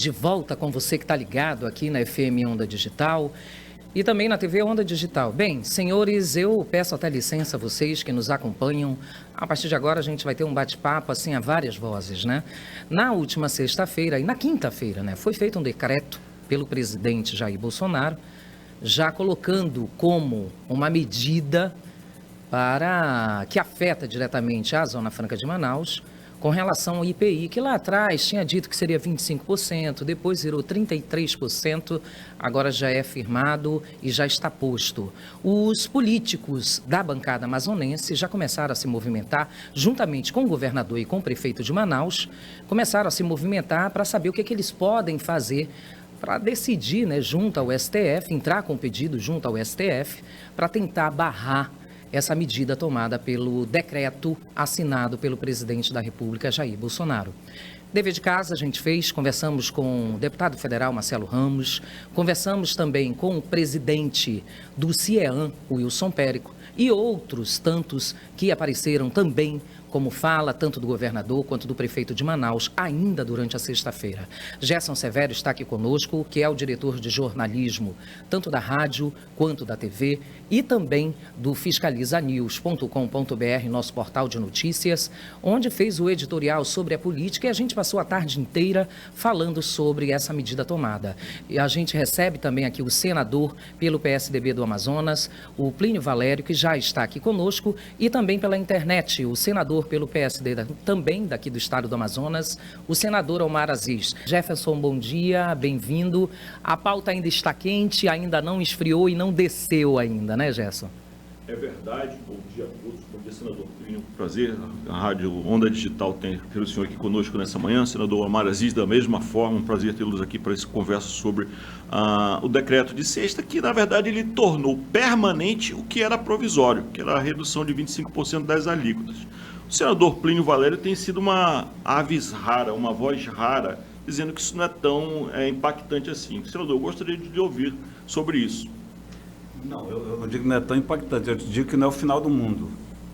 de volta com você que está ligado aqui na FM Onda Digital e também na TV Onda Digital. Bem, senhores, eu peço até licença a vocês que nos acompanham. A partir de agora a gente vai ter um bate-papo assim a várias vozes, né? Na última sexta-feira e na quinta-feira, né, foi feito um decreto pelo presidente Jair Bolsonaro, já colocando como uma medida para que afeta diretamente a Zona Franca de Manaus, com relação ao IPI, que lá atrás tinha dito que seria 25%, depois virou 33%, agora já é firmado e já está posto. Os políticos da bancada amazonense já começaram a se movimentar, juntamente com o governador e com o prefeito de Manaus, começaram a se movimentar para saber o que eles podem fazer para decidir, né, junto ao STF, entrar com o pedido junto ao STF, para tentar barrar essa medida tomada pelo decreto assinado pelo presidente da República, Jair Bolsonaro. Dever de casa a gente fez, conversamos com o deputado federal Marcelo Ramos, conversamos também com o presidente do CIEAM, Wilson Périco, e outros tantos que apareceram também como fala tanto do governador quanto do prefeito de Manaus, ainda durante a sexta-feira. Gerson Severo está aqui conosco, que é o diretor de jornalismo, tanto da rádio quanto da TV, e também do fiscalizanews.com.br, nosso portal de notícias, onde fez o editorial sobre a política e a gente passou a tarde inteira falando sobre essa medida tomada. E a gente recebe também aqui o senador pelo PSDB do Amazonas, o Plínio Valério, que já está aqui conosco, e também pela internet, o senador pelo PSD, também daqui do estado do Amazonas, o senador Omar Aziz. Jefferson, bom dia, bem-vindo. A pauta ainda está quente, ainda não esfriou e não desceu ainda, né, Gerson? É verdade, bom dia a todos, bom dia, senador Plínio, prazer, a Rádio Onda Digital ter o senhor aqui conosco nessa manhã, senador Omar Aziz, da mesma forma, um prazer tê-los aqui para essa conversa sobre o decreto de sexta, que na verdade ele tornou permanente o que era provisório, que era a redução de 25% das alíquotas. O senador Plínio Valério tem sido uma avis rara, uma voz rara, dizendo que isso não é tão impactante assim. Senador, eu gostaria de ouvir sobre isso. Não, eu não digo que não é tão impactante, eu digo que não é o final do mundo.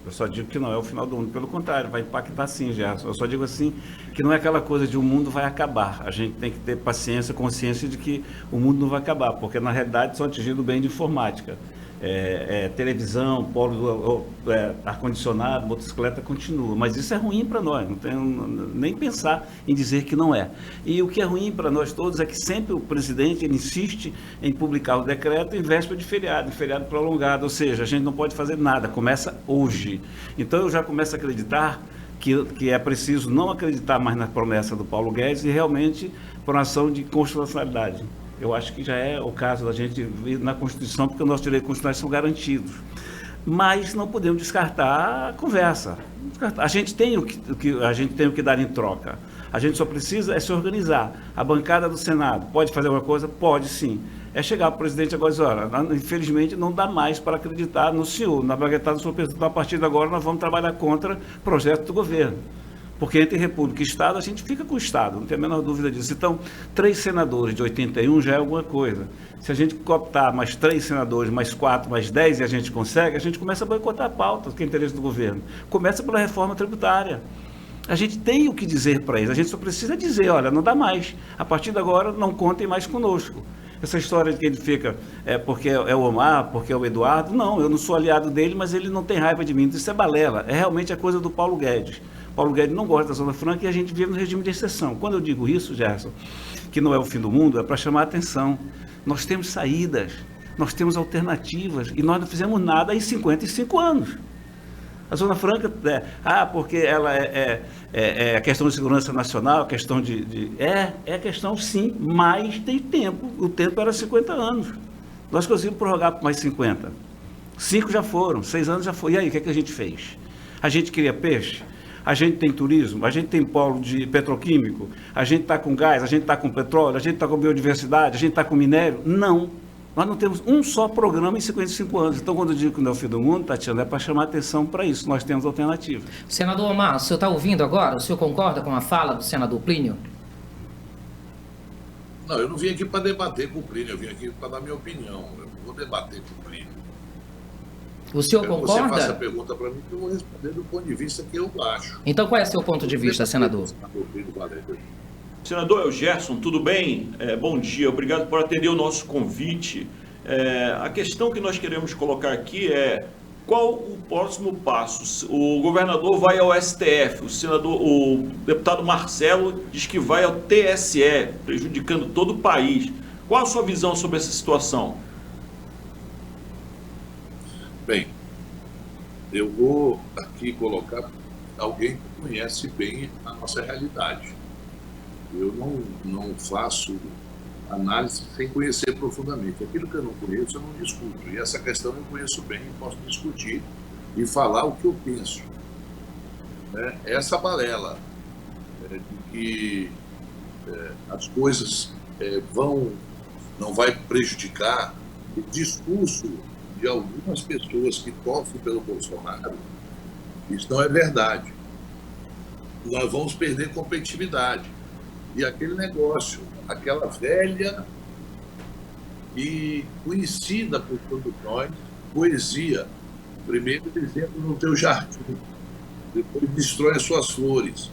Eu só digo que não é o final do mundo. Pelo contrário, vai impactar sim, Gerson. Eu só digo assim, que não é aquela coisa de o mundo vai acabar. A gente tem que ter paciência, consciência de que o mundo não vai acabar, porque na realidade são atingidos bem de informática. Televisão, polo, ar-condicionado, motocicleta continua, mas isso é ruim para nós, não tem nem pensar em dizer que não é. E o que é ruim para nós todos é que sempre o presidente ele insiste em publicar o decreto em véspera de feriado, em feriado prolongado, ou seja, a gente não pode fazer nada, começa hoje. Então eu já começo a acreditar que é preciso não acreditar mais na promessa do Paulo Guedes e realmente por uma ação de constitucionalidade. Eu acho que já é o caso da gente vir na Constituição, porque os nossos direitos constitucionais são garantidos. Mas não podemos descartar a conversa. A gente tem o que dar em troca. A gente só precisa se organizar. A bancada do Senado pode fazer alguma coisa? Pode sim. É chegar para o presidente agora e dizer, olha, infelizmente não dá mais para acreditar no senhor, na baguetada do senhor presidente. Então, a partir de agora nós vamos trabalhar contra projeto do governo. Porque entre República e Estado, a gente fica com o Estado, não tem a menor dúvida disso. Então, 3 senadores de 81 já é alguma coisa. Se a gente cooptar mais 3 senadores, mais 4, mais 10 e a gente consegue, a gente começa a boicotar a pauta, que é interesse do governo. Começa pela reforma tributária. A gente tem o que dizer para eles, a gente só precisa dizer, olha, não dá mais. A partir de agora, não contem mais conosco. Essa história de que ele fica porque é o Omar, porque é o Eduardo, não, eu não sou aliado dele, mas ele não tem raiva de mim. Isso é balela, é realmente a coisa do Paulo Guedes. Paulo Guedes não gosta da Zona Franca e a gente vive no regime de exceção. Quando eu digo isso, Gerson, que não é o fim do mundo, é para chamar a atenção. Nós temos saídas, nós temos alternativas e nós não fizemos nada em 55 anos. A Zona Franca, porque ela é questão de segurança nacional, questão é questão sim, mas tem tempo. O tempo era 50 anos. Nós conseguimos prorrogar por mais 50. 5 já foram, 6 anos já foi. E aí, o que a gente fez? A gente queria peixe? A gente tem turismo, a gente tem polo de petroquímico, a gente está com gás, a gente está com petróleo, a gente está com biodiversidade, a gente está com minério? Não. Nós não temos um só programa em 55 anos. Então, quando eu digo que não é o fim do mundo, Tatiana, é para chamar atenção para isso. Nós temos alternativa. Senador Omar, o senhor está ouvindo agora? O senhor concorda com a fala do senador Plínio? Não, eu não vim aqui para debater com o Plínio, eu vim aqui para dar minha opinião. Eu não vou debater com o Plínio. O senhor concorda? Você faça a pergunta para mim que eu vou responder do ponto de vista que eu acho. Então, qual é o seu ponto de vista, senador? Senador Elgerson, tudo bem? Bom dia, obrigado por atender o nosso convite. A questão que nós queremos colocar aqui é qual o próximo passo? O governador vai ao STF, o deputado Marcelo diz que vai ao TSE, prejudicando todo o país. Qual a sua visão sobre essa situação? Bem, eu vou aqui colocar alguém que conhece bem a nossa realidade. Eu não faço análise sem conhecer profundamente. Aquilo que eu não conheço, eu não discuto. E essa questão eu conheço bem e posso discutir e falar o que eu penso. Essa balela de que as coisas não vai prejudicar o discurso de algumas pessoas que torcem pelo Bolsonaro, isso não é verdade. Nós vamos perder competitividade. E aquele negócio, aquela velha e conhecida por todos nós, poesia. Primeiro dizendo no teu jardim, depois destrói as suas flores.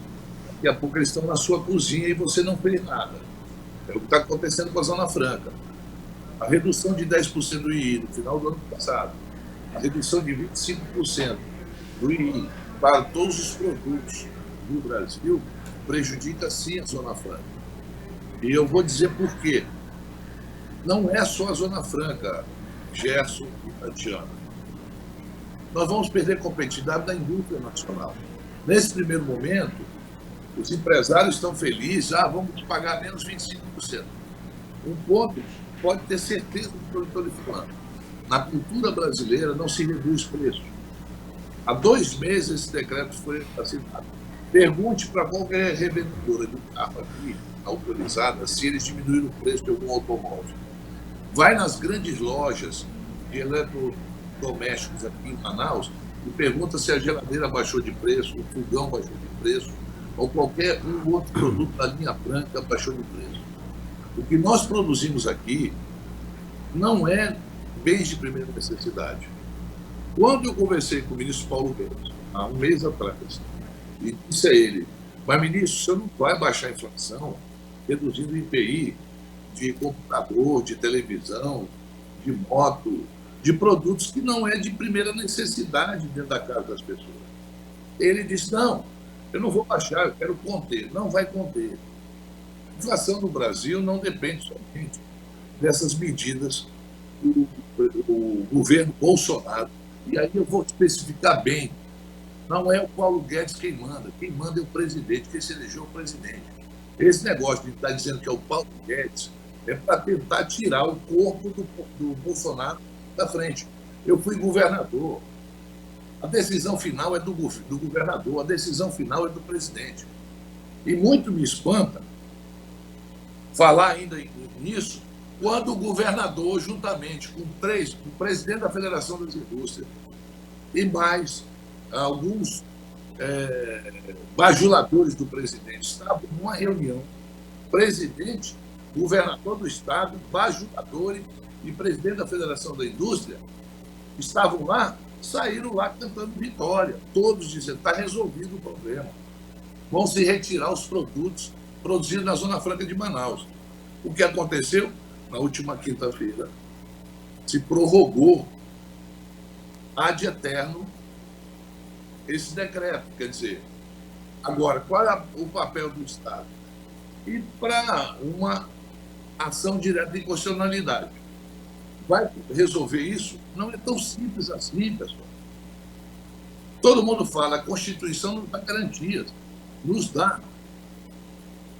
Daqui a pouco eles estão na sua cozinha e você não fez nada. É o que está acontecendo com a Zona Franca. A redução de 10% do II no final do ano passado, a redução de 25% do II para todos os produtos do Brasil, prejudica sim a Zona Franca. E eu vou dizer por quê. Não é só a Zona Franca, Gerson e Tatiana. Nós vamos perder competitividade da indústria nacional. Nesse primeiro momento, os empresários estão felizes, vamos pagar menos 25%. Um ponto, pode ter certeza do que eu estou lhe falando. Na cultura brasileira não se reduz preço. Há 2 meses esse decreto foi assinado. Pergunte para qualquer revendedora de carro aqui, autorizada, se eles diminuíram o preço de algum automóvel. Vai nas grandes lojas de eletrodomésticos aqui em Manaus e pergunta se a geladeira baixou de preço, o fogão baixou de preço, ou qualquer outro produto da linha branca baixou de preço. O que nós produzimos aqui não é bens de primeira necessidade. Quando eu conversei com o ministro Paulo Guedes, há um mês atrás, e disse a ele, mas ministro, o senhor não vai baixar a inflação reduzindo o IPI de computador, de televisão, de moto, de produtos que não é de primeira necessidade dentro da casa das pessoas. Ele disse, não, eu não vou baixar, eu quero conter. Não vai conter. A inflação no Brasil não depende somente dessas medidas do governo Bolsonaro. E aí eu vou especificar bem. Não é o Paulo Guedes quem manda é o presidente, quem se elegeu é o presidente. Esse negócio de estar dizendo que é o Paulo Guedes é para tentar tirar o corpo do Bolsonaro da frente. Eu fui governador. A decisão final é do governador, a decisão final é do presidente. E muito me espanta falar ainda nisso quando o governador, juntamente com o presidente da Federação das Indústrias e mais alguns bajuladores do presidente estavam numa reunião, presidente, governador do estado, bajulador e presidente da Federação da Indústria estavam lá, saíram lá cantando vitória, todos dizendo, está resolvido o problema, vão se retirar os produtos produzidos na Zona Franca de Manaus. O que aconteceu? Na última quinta-feira, se prorrogou ad eterno esse decreto. Quer dizer, agora, qual é o papel do Estado? E para uma ação direta de inconstitucionalidade. Vai resolver isso? Não é tão simples assim, pessoal. Todo mundo fala, a Constituição não dá garantias. Nos dá.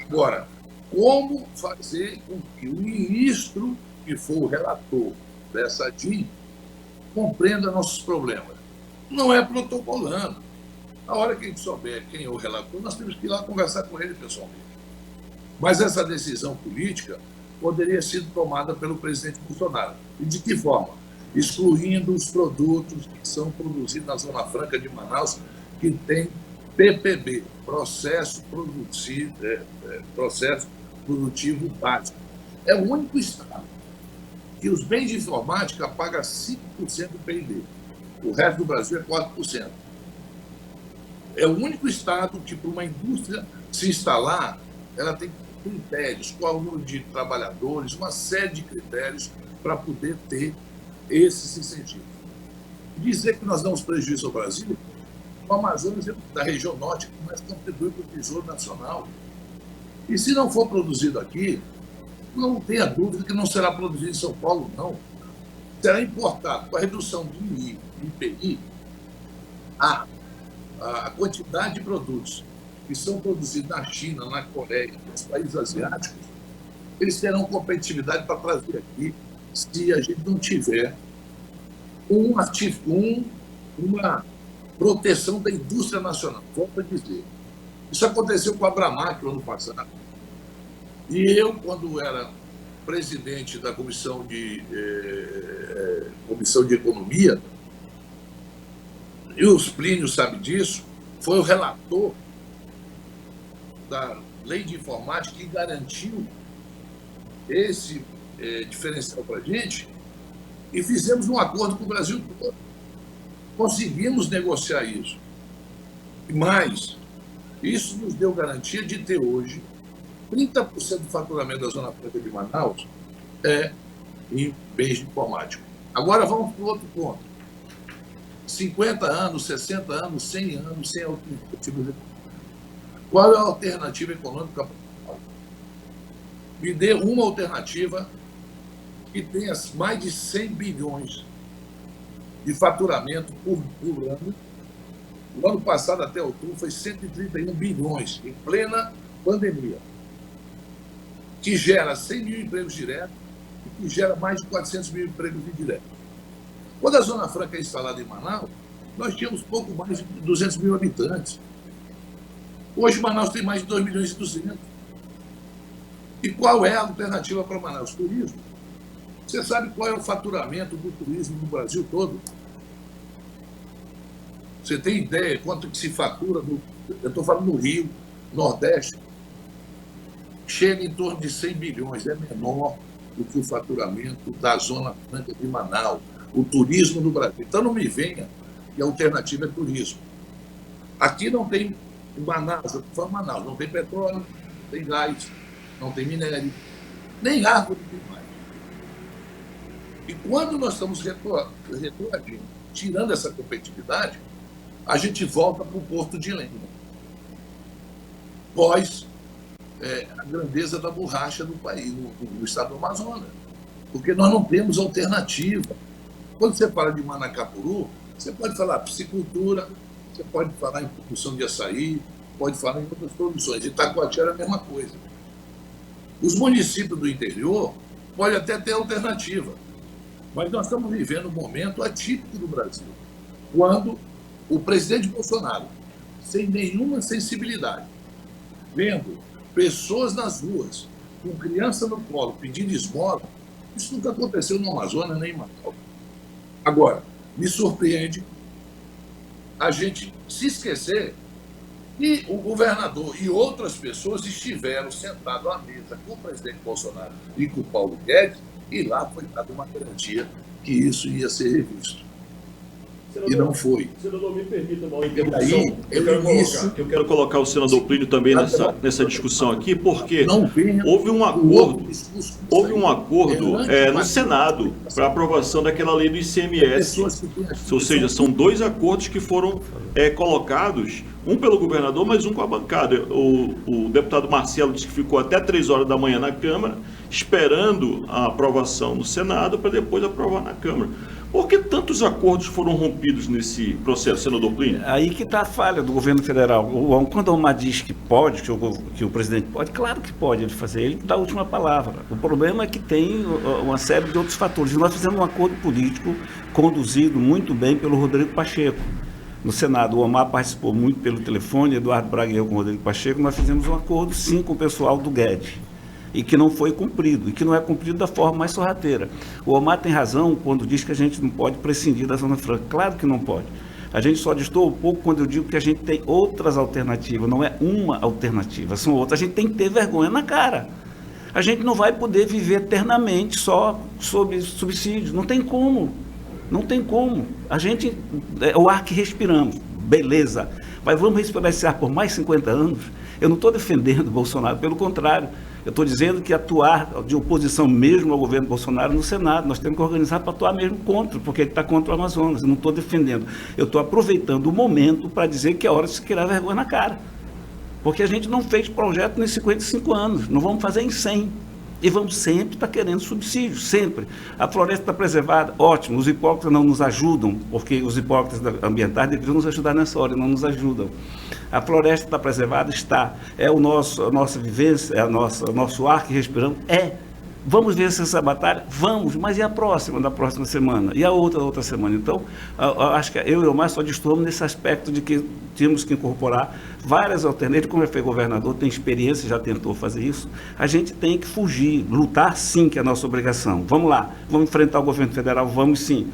Agora, como fazer com que o ministro, que for o relator dessa DIN, compreenda nossos problemas? Não é protocolando. Na hora que a gente souber quem é o relator, nós temos que ir lá conversar com ele pessoalmente. Mas essa decisão política poderia ser tomada pelo presidente Bolsonaro. E de que forma? Excluindo os produtos que são produzidos na Zona Franca de Manaus, que tem PPB, processo produtivo básico. É o único estado que os bens de informática pagam 5% do PIB. O resto do Brasil é 4%. É o único estado que, para uma indústria se instalar, ela tem que critérios, qual o número de trabalhadores, uma série de critérios para poder ter esses incentivos. Dizer que nós damos prejuízo ao Brasil, o Amazonas é da região norte que mais contribui para o Tesouro Nacional. E se não for produzido aqui, não tenha dúvida que não será produzido em São Paulo, não. Será importado. Com a redução do IPI, a quantidade de produtos que são produzidos na China, na Coreia, nos países asiáticos, eles terão competitividade para trazer aqui, se a gente não tiver uma proteção da indústria nacional. Volto a dizer. Isso aconteceu com a Bramac no ano passado. E eu, quando era presidente da Comissão de Economia, e o Plínio sabe disso, foi o relator da Lei de Informática que garantiu esse diferencial para a gente, e fizemos um acordo com o Brasil todo. Conseguimos negociar isso. Mas isso nos deu garantia de ter hoje 30% do faturamento da Zona Franca de Manaus em bens de informática. Agora vamos para o outro ponto. 50 anos, 60 anos, 100 anos sem alternativa. Qual é a alternativa econômica? Me dê uma alternativa que tenha mais de 100 bilhões de faturamento por ano. O ano passado, até outubro, foi 131 bilhões, em plena pandemia, que gera 100 mil empregos diretos e que gera mais de 400 mil empregos indiretos. Quando a Zona Franca é instalada em Manaus, nós tínhamos pouco mais de 200 mil habitantes. Hoje, Manaus tem mais de 2 milhões e 200. E qual é a alternativa para Manaus? Turismo. Você sabe qual é o faturamento do turismo no Brasil todo? Você tem ideia quanto que se fatura? Eu estou falando no Rio, Nordeste. Chega em torno de 100 bilhões. É menor do que o faturamento da Zona Franca de Manaus. O turismo no Brasil. Então não me venha que a alternativa é turismo. Aqui não tem Manaus, eu estou falando Manaus, não tem petróleo, não tem gás, não tem minério, nem árvore tem mais. E quando nós estamos retroagindo, tirando essa competitividade, a gente volta para o Porto de Lema. Pós a grandeza da borracha do país, no estado do Amazonas. Porque nós não temos alternativa. Quando você fala de Manacapuru, você pode falar piscicultura, você pode falar em produção de açaí, pode falar em outras produções. Itacoatiara é a mesma coisa. Os municípios do interior podem até ter alternativa, mas nós estamos vivendo um momento atípico do Brasil, quando o presidente Bolsonaro, sem nenhuma sensibilidade, vendo pessoas nas ruas, com criança no colo, pedindo esmola, isso nunca aconteceu no Amazonas nem em Manaus. Agora, me surpreende a gente se esquecer que o governador e outras pessoas estiveram sentados à mesa com o presidente Bolsonaro e com o Paulo Guedes, e lá foi dada uma garantia que isso ia ser revisto. Senador, e não foi. Senador, me permita uma interrupção. Eu quero colocar o senador Plínio também nessa discussão aqui, porque houve um acordo no Senado para aprovação daquela lei do ICMS. Ou seja, são dois acordos que foram colocados, um pelo governador, mas um com a bancada. O deputado Marcelo disse que ficou até 3 horas da manhã na Câmara, esperando a aprovação no Senado para depois aprovar na Câmara. Por que tantos acordos foram rompidos nesse processo, senador Plínio? Aí que está a falha do governo federal. Quando o Omar diz que pode, que o presidente pode, claro que pode ele fazer, ele dá a última palavra. O problema é que tem uma série de outros fatores. E nós fizemos um acordo político conduzido muito bem pelo Rodrigo Pacheco. No Senado, o Omar participou muito pelo telefone, Eduardo Braga e eu com o Rodrigo Pacheco, nós fizemos um acordo, sim, com o pessoal do Guedes. E que não foi cumprido, e que não é cumprido da forma mais sorrateira. O Omar tem razão quando diz que a gente não pode prescindir da Zona Franca. Claro que não pode. A gente só destoa um pouco quando eu digo que a gente tem outras alternativas, não é uma alternativa, são outras. A gente tem que ter vergonha na cara. A gente não vai poder viver eternamente só sob subsídios, não tem como. Não tem como. A gente, é o ar que respiramos, beleza. Mas vamos respirar esse ar por mais 50 anos? Eu não estou defendendo o Bolsonaro, pelo contrário. Eu estou dizendo que atuar de oposição mesmo ao governo Bolsonaro no Senado, nós temos que organizar para atuar mesmo contra, porque ele está contra o Amazonas. Eu não estou defendendo. Eu estou aproveitando o momento para dizer que é hora de se criar vergonha na cara. Porque a gente não fez projeto nos 55 anos, não vamos fazer em 100. E vamos sempre estar querendo subsídios, sempre. A floresta está preservada, ótimo. Os hipócritas não nos ajudam, porque os hipócritas ambientais deveriam nos ajudar nessa hora, e não nos ajudam. A floresta está preservada, está. É a nossa vivência, é o nosso ar que respiramos, é. Vamos ver essa batalha? Vamos, mas e a próxima, da próxima semana? E a outra semana? Então, acho que eu e o Omar só destoamos nesse aspecto de que temos que incorporar várias alternativas. Como foi governador, tem experiência, já tentou fazer isso. A gente tem que fugir, lutar sim, que é a nossa obrigação. Vamos lá, vamos enfrentar o governo federal, vamos sim.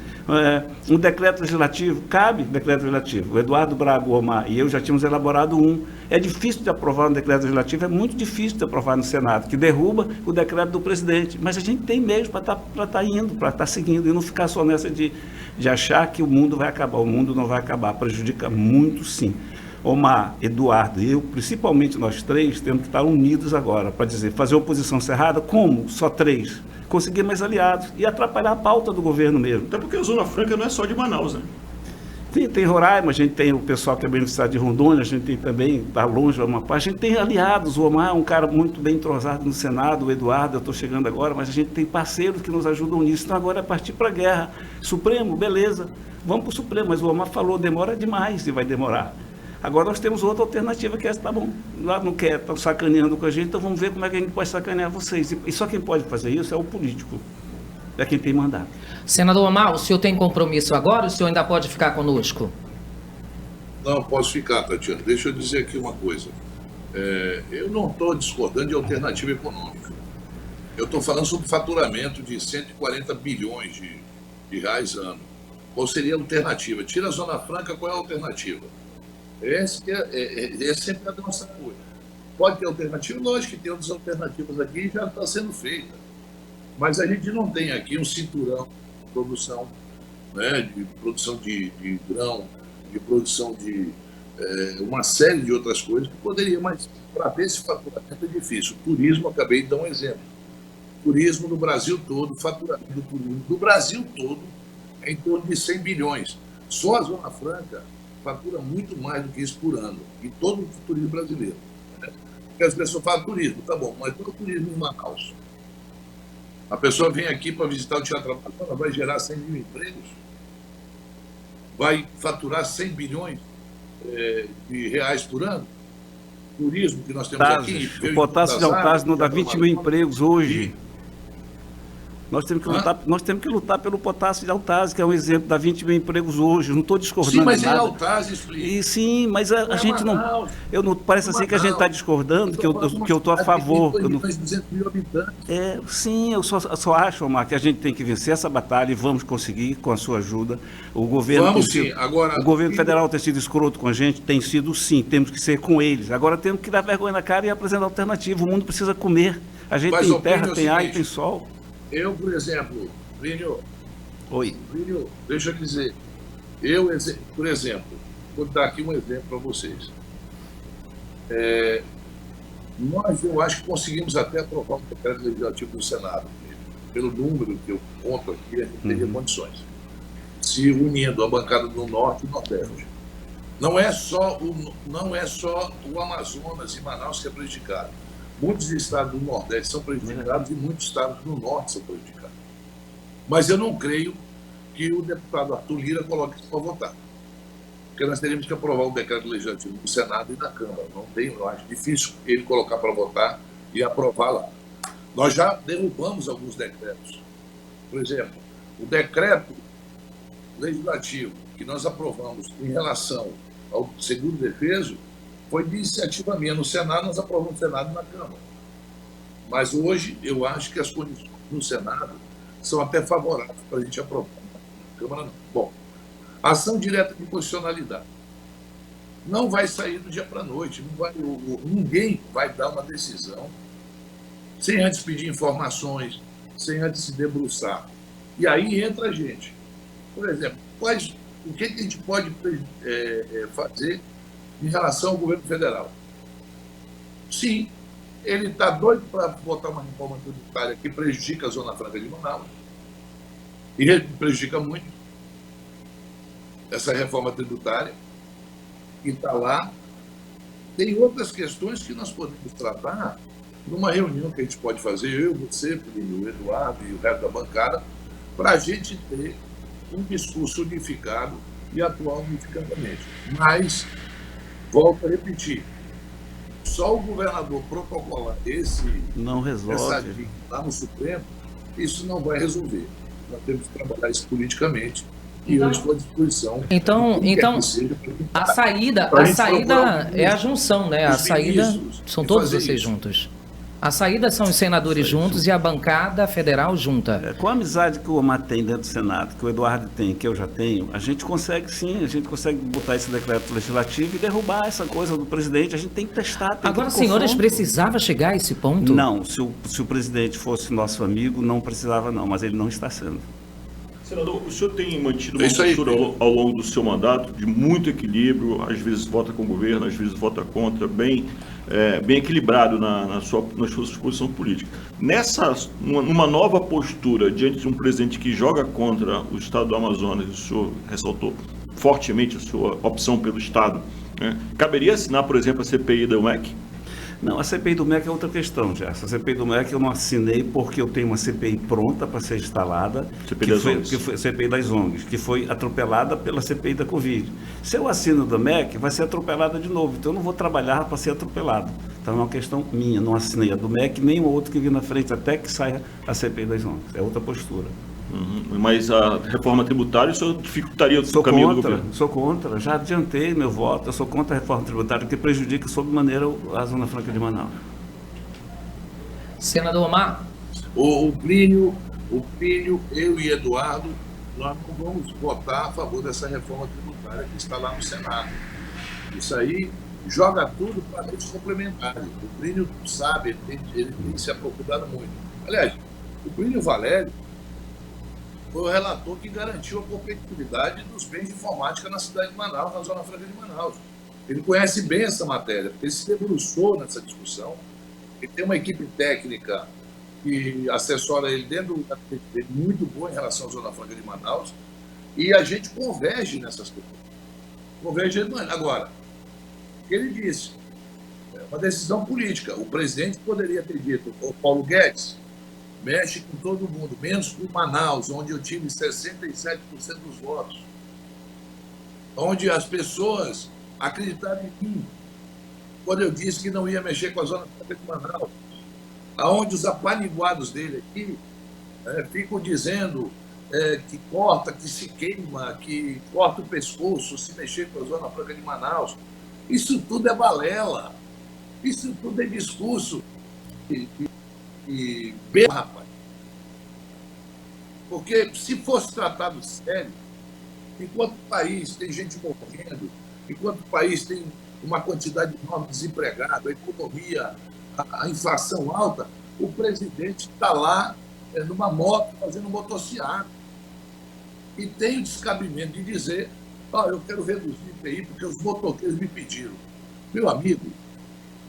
Um decreto legislativo, cabe decreto legislativo. O Eduardo Braga, o Omar e eu já tínhamos elaborado um. É difícil de aprovar um decreto legislativo, é muito difícil de aprovar no Senado, que derruba o decreto do presidente. Mas a gente tem meios para estar indo, para estar seguindo, e não ficar só nessa de achar que o mundo vai acabar. O mundo não vai acabar, prejudica muito sim. Omar, Eduardo e eu, principalmente nós três, temos que estar unidos agora para dizer, fazer oposição cerrada, como? Só três. Conseguir mais aliados e atrapalhar a pauta do governo mesmo. Até porque a Zona Franca não é só de Manaus, né? Tem Roraima, a gente tem o pessoal que é beneficiado de Rondônia, a gente tem também, está longe, a gente tem aliados, o Omar é um cara muito bem entrosado no Senado, o Eduardo, eu estou chegando agora, mas a gente tem parceiros que nos ajudam nisso, então agora é partir para a guerra. Supremo, beleza, vamos para o Supremo, mas o Omar falou, demora demais e vai demorar. Agora nós temos outra alternativa que é essa, tá bom, lá não quer, estão sacaneando com a gente, então vamos ver como é que a gente pode sacanear vocês. E só quem pode fazer isso é o político, é quem tem mandato. Senador Omar, o senhor tem compromisso agora ou o senhor ainda pode ficar conosco? Não, posso ficar, Tatiana. Deixa eu dizer aqui uma coisa. Eu não estou discordando de alternativa econômica. Eu estou falando sobre faturamento de 140 bilhões de reais ano. Qual seria a alternativa? Tira a Zona Franca, qual é a alternativa? Essa é sempre a nossa coisa. Pode ter alternativa? Lógico que tem outras alternativas aqui e já está sendo feita. Mas a gente não tem aqui um cinturão de produção, né, de produção de grão, de produção de uma série de outras coisas que poderia, mas para ter esse faturamento é difícil. O turismo, acabei de dar um exemplo. Turismo no Brasil todo, faturamento do turismo do Brasil todo é em torno de 100 bilhões. Só a Zona Franca fatura muito mais do que isso por ano, e todo o turismo brasileiro. Né? Porque as pessoas falam turismo, tá bom, mas todo o turismo em Manaus. A pessoa vem aqui para visitar o Teatro Amazonas, vai gerar 100 mil empregos, vai faturar 100 bilhões de reais por ano. Turismo que nós temos aqui. O potássio de Altazes não dá 20 mil empregos hoje. Nós temos que lutar pelo potássio de Altazes, que é um exemplo, dá 20 mil empregos hoje. Eu não estou discordando. Sim, mas nada. em Altazes, sim, mas a gente não. Parece assim que a gente está discordando, que eu estou a favor. 200 mil habitantes. Sim, eu só acho, Omar, que a gente tem que vencer essa batalha e vamos conseguir com a sua ajuda. O governo, o governo federal tem sido escroto com a gente, tem sido sim, temos que ser com eles. Agora temos que dar vergonha na cara e apresentar alternativa. O mundo precisa comer. A gente tem terra, tem ar e tem sol. Eu, por exemplo, Plínio, Oi. Plínio, deixa eu dizer, por exemplo, vou dar aqui um exemplo para vocês. Eu acho que conseguimos até aprovar um decreto legislativo do Senado. Pelo número que eu conto aqui, a gente teria condições. Se unindo a bancada do Norte e do Nordeste. Não é só o Amazonas e Manaus que é prejudicado. Muitos estados do Nordeste são prejudicados e muitos estados do Norte são prejudicados. Mas eu não creio que o deputado Arthur Lira coloque isso para votar. Porque nós teríamos que aprovar um decreto legislativo no Senado e na Câmara. Eu acho difícil ele colocar para votar e aprovar lá. Nós já derrubamos alguns decretos. Por exemplo, o decreto legislativo que nós aprovamos em relação ao seguro defeso foi de iniciativa minha. No Senado, nós aprovamos no Senado e na Câmara. Mas hoje, eu acho que as condições no Senado são até favoráveis para a gente aprovar. Na Câmara, não. Bom, ação direta de constitucionalidade. Não vai sair do dia para a noite. Ninguém vai dar uma decisão sem antes pedir informações, sem antes se debruçar. E aí entra a gente. Por exemplo, o que a gente pode fazer em relação ao governo federal? Sim, Ele está doido para botar uma reforma tributária que prejudica a Zona Franca de Manaus. E ele prejudica muito essa reforma tributária que está lá. Tem outras questões que nós podemos tratar numa reunião que a gente pode fazer, eu, você, o Eduardo e o resto da bancada, para a gente ter um discurso unificado e atuar unificadamente. Mas, volto a repetir, só o governador protocolar não resolve. essa dica lá no Supremo, isso não vai resolver. Nós temos que trabalhar isso politicamente e eu estou à disposição. Então a saída é a junção, né? A saída são todos vocês juntos. A saída são os senadores juntos e a bancada federal junta. Com a amizade que o Omar tem dentro do Senado, que o Eduardo tem, que eu já tenho, a gente consegue sim, a gente consegue botar esse decreto legislativo e derrubar essa coisa do presidente. A gente tem que testar. Agora, senhores, precisava chegar a esse ponto? Não, se o presidente fosse nosso amigo, não precisava não, mas ele não está sendo. Senador, o senhor tem mantido uma postura ao longo do seu mandato de muito equilíbrio, às vezes vota com o governo, às vezes vota contra, bem equilibrado nas suas posições políticas. Numa nova postura diante de um presidente que joga contra o Estado do Amazonas, o senhor ressaltou fortemente a sua opção pelo Estado, né? Caberia assinar, por exemplo, a CPI da UMEC? Não, a CPI do MEC é outra questão, Gerson. A CPI do MEC eu não assinei porque eu tenho uma CPI pronta para ser instalada, que foi a CPI das ONGs, que foi atropelada pela CPI da Covid. Se eu assino do MEC, vai ser atropelada de novo, então eu não vou trabalhar para ser atropelado. Então é uma questão minha, não assinei a do MEC, nem o outro que vem na frente, até que saia a CPI das ONGs. É outra postura. Mas a reforma tributária, o senhor dificultaria o caminho do governo? Sou contra, já adiantei meu voto, eu sou contra a reforma tributária, que prejudica sobremaneira a Zona Franca de Manaus. Senador Omar? O Plínio, eu e Eduardo, nós não vamos votar a favor dessa reforma tributária que está lá no Senado. Isso aí joga tudo para leis complementares. O Plínio sabe, ele tem se aprofundado muito. Aliás, o Plínio Valério foi o relator que garantiu a competitividade dos bens de informática na cidade de Manaus, na Zona Franca de Manaus. Ele conhece bem essa matéria, porque ele se debruçou nessa discussão. Ele tem uma equipe técnica que assessora ele dentro do gabinete dele, muito boa em relação à Zona Franca de Manaus, e a gente converge nessas questões. Converge agora. O que ele disse? É uma decisão política. O presidente poderia ter dito, o Paulo Guedes, mexe com todo mundo, menos com Manaus, onde eu tive 67% dos votos. Onde as pessoas acreditaram em mim, quando eu disse que não ia mexer com a Zona Franca de Manaus. Onde os apaniguados dele aqui ficam dizendo que corta, que se queima, que corta o pescoço se mexer com a Zona Franca de Manaus. Isso tudo é balela. Isso tudo é discurso. E bem, rapaz. Porque se fosse tratado sério, enquanto o país tem gente morrendo, enquanto o país tem uma quantidade enorme de desempregados, a economia, a inflação alta, o presidente está lá numa moto, fazendo motociata. E tem o descabimento de dizer, eu quero reduzir o IPI porque os motoqueiros me pediram. Meu amigo,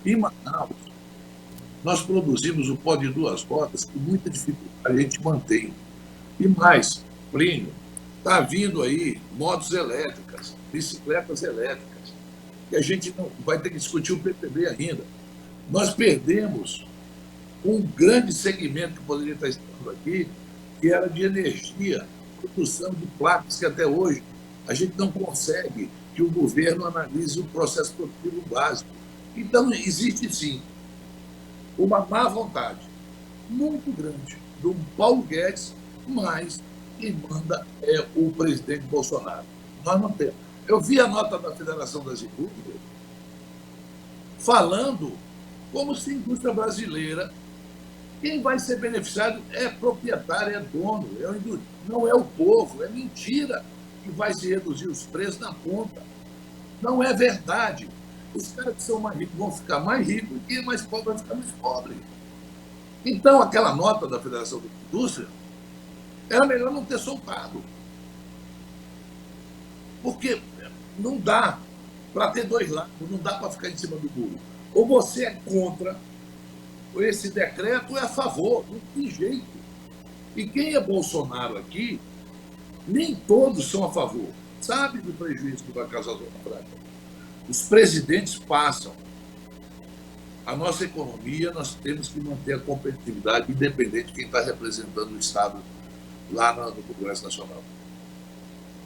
em Manaus, nós produzimos o pó de 2 rodas com muita dificuldade, a gente mantém. E mais, Plínio, está vindo aí motos elétricas, bicicletas elétricas, que a gente não vai ter que discutir o PPB ainda. Nós perdemos um grande segmento que poderia estar estando aqui, que era de energia, produção de placas, que até hoje a gente não consegue que o governo analise o processo produtivo básico. Então, existe sim uma má vontade muito grande do Paulo Guedes, mas quem manda é o presidente Bolsonaro. Nós não temos. Eu vi a nota da Federação das Indústrias falando como se a indústria brasileira, quem vai ser beneficiado é proprietário, é dono, não é o povo, é mentira que vai se reduzir os preços na ponta. Não é verdade. Os caras que são mais ricos vão ficar mais ricos e quem é mais pobre vai ficar mais pobre. Então, aquela nota da Federação da Indústria era melhor não ter soltado. Porque não dá para ter dois lados, não dá para ficar em cima do muro. Ou você é contra esse decreto é a favor, não tem jeito. E quem é Bolsonaro aqui, nem todos são a favor. Sabe do prejuízo que vai causar a Zona Franca? Os presidentes passam. A nossa economia, nós temos que manter a competitividade, independente de quem está representando o Estado lá no Congresso Nacional.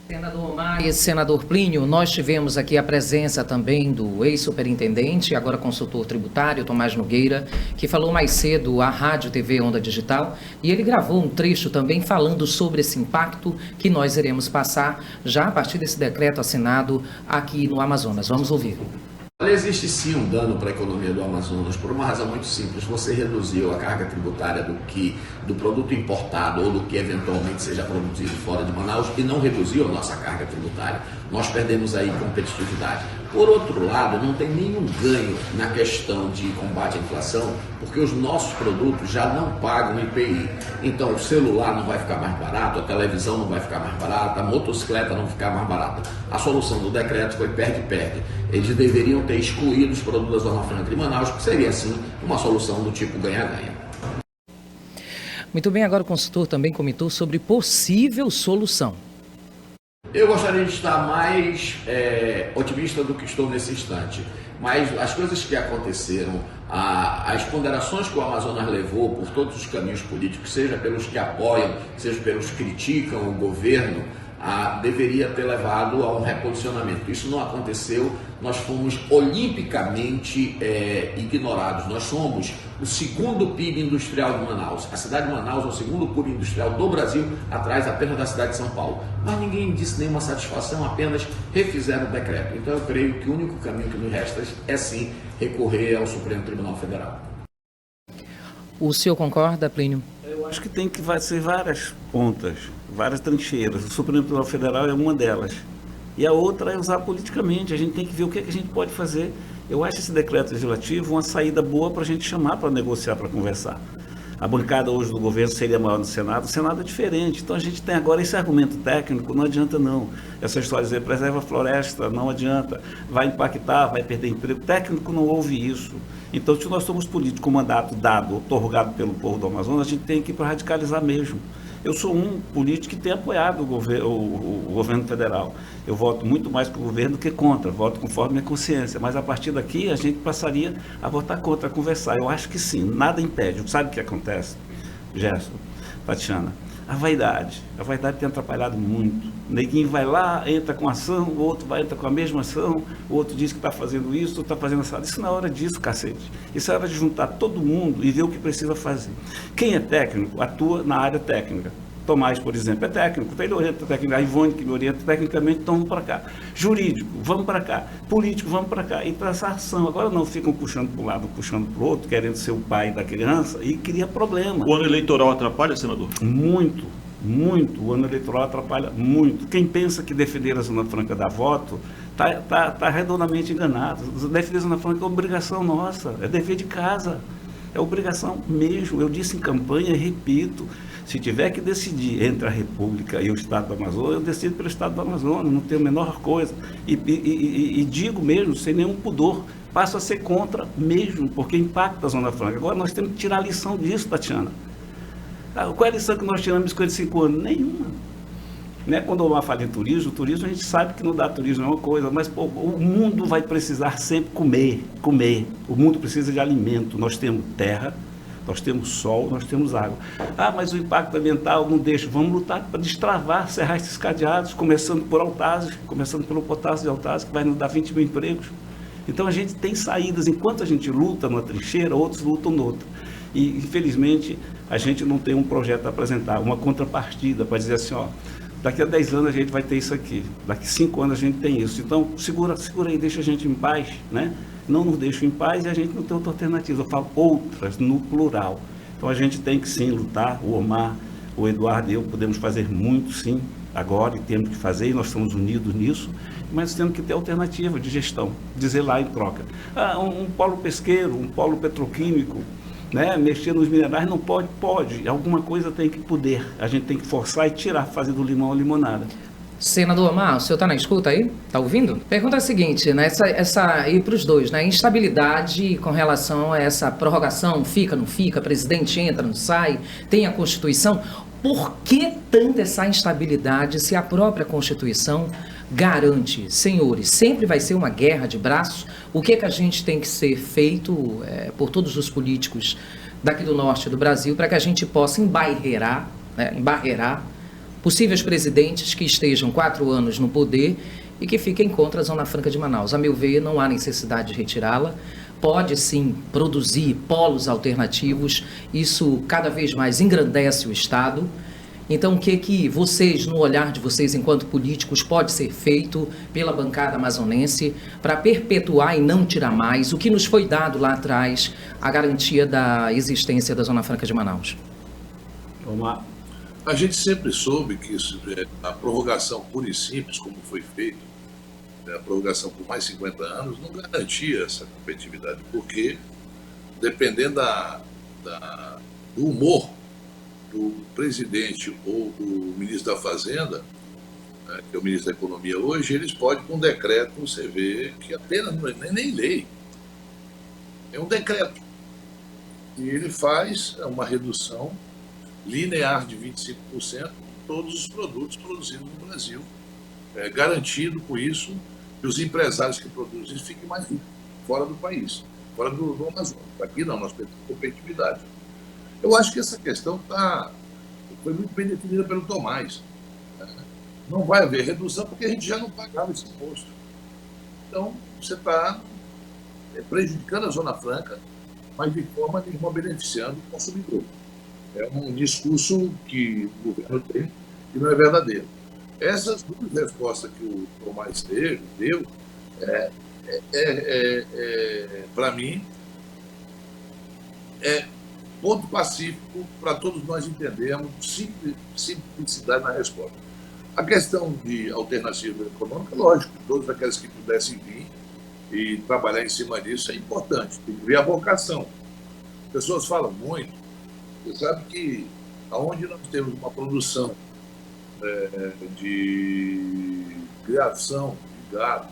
Senador Omar e senador Plínio, nós tivemos aqui a presença também do ex-superintendente, agora consultor tributário, Tomás Nogueira, que falou mais cedo à Rádio TV Onda Digital, e ele gravou um trecho também falando sobre esse impacto que nós iremos passar já a partir desse decreto assinado aqui no Amazonas. Vamos ouvir. Existe sim um dano para a economia do Amazonas, por uma razão muito simples. Você reduziu a carga tributária do produto importado ou do que eventualmente seja produzido fora de Manaus e não reduziu a nossa carga tributária. Nós perdemos aí competitividade. Por outro lado, não tem nenhum ganho na questão de combate à inflação, porque os nossos produtos já não pagam IPI. Então, o celular não vai ficar mais barato, a televisão não vai ficar mais barata, a motocicleta não vai ficar mais barata. A solução do decreto foi perde-perde. Eles deveriam ter excluído os produtos da Zona Franca de Manaus, que seria, assim, uma solução do tipo ganha-ganha. Muito bem, agora o consultor também comentou sobre possível solução. Eu gostaria de estar mais otimista do que estou nesse instante, mas as coisas que aconteceram, as ponderações que o Amazonas levou por todos os caminhos políticos, seja pelos que apoiam, seja pelos que criticam o governo, deveria ter levado a um reposicionamento. Isso não aconteceu, nós fomos olimpicamente ignorados. Nós somos o segundo PIB industrial de Manaus. A cidade de Manaus é o segundo PIB industrial do Brasil, atrás apenas da cidade de São Paulo. Mas ninguém disse nenhuma satisfação, apenas refizeram o decreto. Então eu creio que o único caminho que nos resta é sim recorrer ao Supremo Tribunal Federal. O senhor concorda, Plínio? Eu acho que vai ser várias pontas, várias trincheiras. O Supremo Tribunal Federal é uma delas. E a outra é usar politicamente. A gente tem que ver o que a gente pode fazer. Eu acho esse decreto legislativo uma saída boa para a gente chamar para negociar, para conversar. A bancada hoje do governo seria maior no Senado, o Senado é diferente. Então a gente tem agora esse argumento técnico, não adianta não. Essa história de dizer, preserva a floresta, não adianta, vai impactar, vai perder emprego. Técnico não houve isso. Então, se nós somos políticos com mandato dado, otorgado pelo povo do Amazonas, a gente tem que ir para radicalizar mesmo. Eu sou um político que tem apoiado o governo federal. Eu voto muito mais para o governo do que contra, voto conforme minha consciência. Mas a partir daqui a gente passaria a votar contra, a conversar. Eu acho que sim, nada impede. Sabe o que acontece, Gerson, Tatiana? A vaidade tem atrapalhado muito. Neguinho vai lá, entra com ação, o outro entra com a mesma ação, o outro diz que está fazendo isso, está fazendo essa. Isso não é hora disso, cacete. Isso é hora de juntar todo mundo e ver o que precisa fazer. Quem é técnico, atua na área técnica. Tomás, por exemplo, é técnico, ele orienta técnico, a Ivone que me orienta tecnicamente, então vamos para cá. Jurídico, vamos para cá. Político, vamos para cá. E traçar ação. Agora não ficam puxando para um lado, puxando para o outro, querendo ser o pai da criança e cria problema. O ano eleitoral atrapalha, senador? Muito, muito. O ano eleitoral atrapalha muito. Quem pensa que defender a Zona Franca dá voto, está redondamente enganado. Defender a Zona Franca é obrigação nossa, é dever de casa. É obrigação mesmo. Eu disse em campanha e repito, se tiver que decidir entre a República e o Estado do Amazonas, eu decido pelo Estado do Amazonas, não tenho a menor coisa. E digo mesmo, sem nenhum pudor, passo a ser contra mesmo, porque impacta a Zona Franca. Agora nós temos que tirar a lição disso, Tatiana. Qual é a lição que nós tiramos em 55 anos? Nenhuma. Né? Quando o Omar fala em turismo a gente sabe que não dá turismo é uma coisa, mas pô, o mundo vai precisar sempre comer. O mundo precisa de alimento. Nós temos terra, nós temos sol, nós temos água. Mas o impacto ambiental não deixa. Vamos lutar para destravar serrais escadeados, começando por Autazes, começando pelo potássio de Autazes, que vai nos dar 20 mil empregos. Então a gente tem saídas. Enquanto a gente luta numa trincheira, outros lutam noutra. E, infelizmente, a gente não tem um projeto a apresentar, uma contrapartida para dizer assim, daqui a 10 anos a gente vai ter isso aqui, daqui a 5 anos a gente tem isso. Então, segura aí, deixa a gente em paz, né? Não nos deixa em paz e a gente não tem outra alternativa. Eu falo outras, no plural. Então, a gente tem que sim lutar. O Omar, o Eduardo e eu podemos fazer muito sim, agora, e temos que fazer, e nós estamos unidos nisso, mas temos que ter alternativa de gestão, dizer lá em troca. Um polo pesqueiro, um polo petroquímico, né? Mexer nos minerais não pode, alguma coisa tem que poder. A gente tem que forçar e tirar, fazer do limão a limonada. Senador Omar, o senhor está na escuta aí? Está ouvindo? Pergunta é a seguinte, né? E para os dois, né? Instabilidade com relação a essa prorrogação, fica, não fica, presidente entra, não sai, tem a Constituição. Por que tanta essa instabilidade se a própria Constituição garante? Senhores, sempre vai ser uma guerra de braços. O que a gente tem que ser feito por todos os políticos daqui do norte do Brasil para que a gente possa embarrear possíveis presidentes que estejam 4 anos no poder e que fiquem contra a Zona Franca de Manaus? A meu ver, não há necessidade de retirá-la. Pode sim produzir polos alternativos, isso cada vez mais engrandece o Estado. Então, o que vocês, no olhar de vocês enquanto políticos, pode ser feito pela bancada amazonense para perpetuar e não tirar mais o que nos foi dado lá atrás, a garantia da existência da Zona Franca de Manaus? Vamos lá. A gente sempre soube que a prorrogação pura e simples, como foi feito, a prorrogação por mais 50 anos, não garantia essa competitividade, porque dependendo do humor do presidente ou do ministro da Fazenda, que é o ministro da Economia hoje, eles podem, com um decreto, você vê que apenas não é nem lei, é um decreto. E ele faz uma redução linear de 25% de todos os produtos produzidos no Brasil, garantindo com isso que os empresários que produzem fiquem mais ricos, fora do país, fora do Amazonas. Aqui não, nós temos competitividade. Eu acho que essa questão foi muito bem definida pelo Tomás. Não vai haver redução porque a gente já não pagava esse imposto. Então, você está prejudicando a Zona Franca, mas de forma nenhuma beneficiando o consumidor. É um discurso que o governo tem que não é verdadeiro. Essas duas respostas que o Tomás deu, para mim, é ponto pacífico para todos nós entendermos, simplicidade na resposta. A questão de alternativa econômica, lógico, todos aqueles que pudessem vir e trabalhar em cima disso é importante, tem que ver a vocação. As pessoas falam muito, você sabe que aonde nós temos uma produção de criação de gado,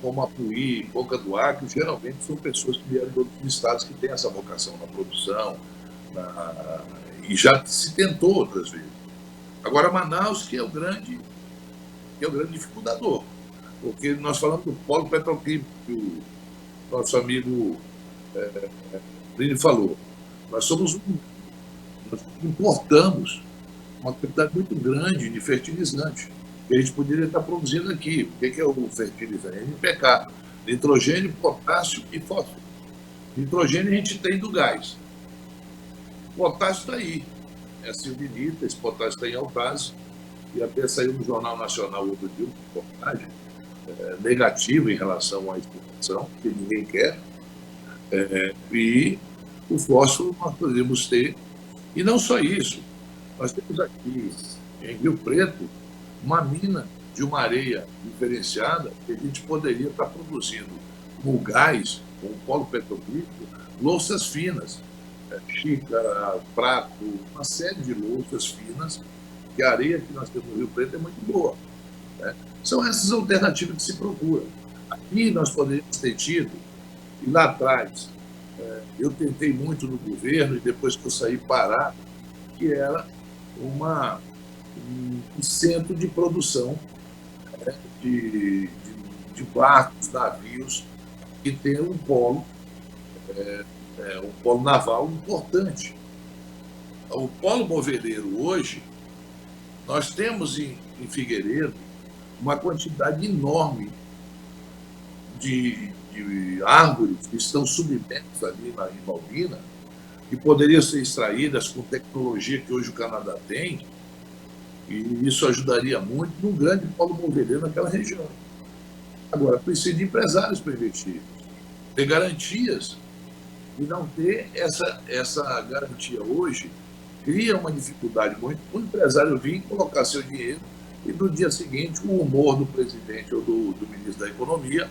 como Apuí, Boca do Acre, geralmente são pessoas que vieram de outros estados que têm essa vocação na produção, e já se tentou outras vezes. Agora, Manaus, que é o grande dificultador, porque nós falamos do polo petroquímico, que o nosso amigo Plínio falou. Nós importamos uma quantidade muito grande de fertilizante que a gente poderia estar produzindo aqui. O que é o fertilizante? NPK, nitrogênio, potássio e fósforo. Nitrogênio a gente tem do gás. O potássio está aí. É a silvinita, esse potássio está em Altaz, e até saiu no Jornal Nacional outro dia uma reportagem negativa em relação à exportação, que ninguém quer, e o fósforo nós podemos ter. E não só isso, nós temos aqui em Rio Preto uma mina de uma areia diferenciada que a gente poderia estar produzindo com gás, com o polo petroquímico, louças finas, xícara, prato, uma série de louças finas, que a areia que nós temos no Rio Preto é muito boa. São essas alternativas que se procura. Aqui nós poderíamos ter tido, e lá atrás, eu tentei muito no governo, e depois que eu saí parar, que era um centro de produção de barcos, navios, que tem um polo naval importante. O polo moveleiro hoje, nós temos em Figueiredo uma quantidade enorme de árvores que estão submersas ali em Malvina, que poderiam ser extraídas com tecnologia que hoje o Canadá tem, e isso ajudaria muito num grande polo moveleiro naquela região. Agora, precisa de empresários para investir, ter garantias, e não ter essa garantia hoje cria uma dificuldade muito. O empresário vir colocar seu dinheiro e no dia seguinte o humor do presidente ou do ministro da Economia,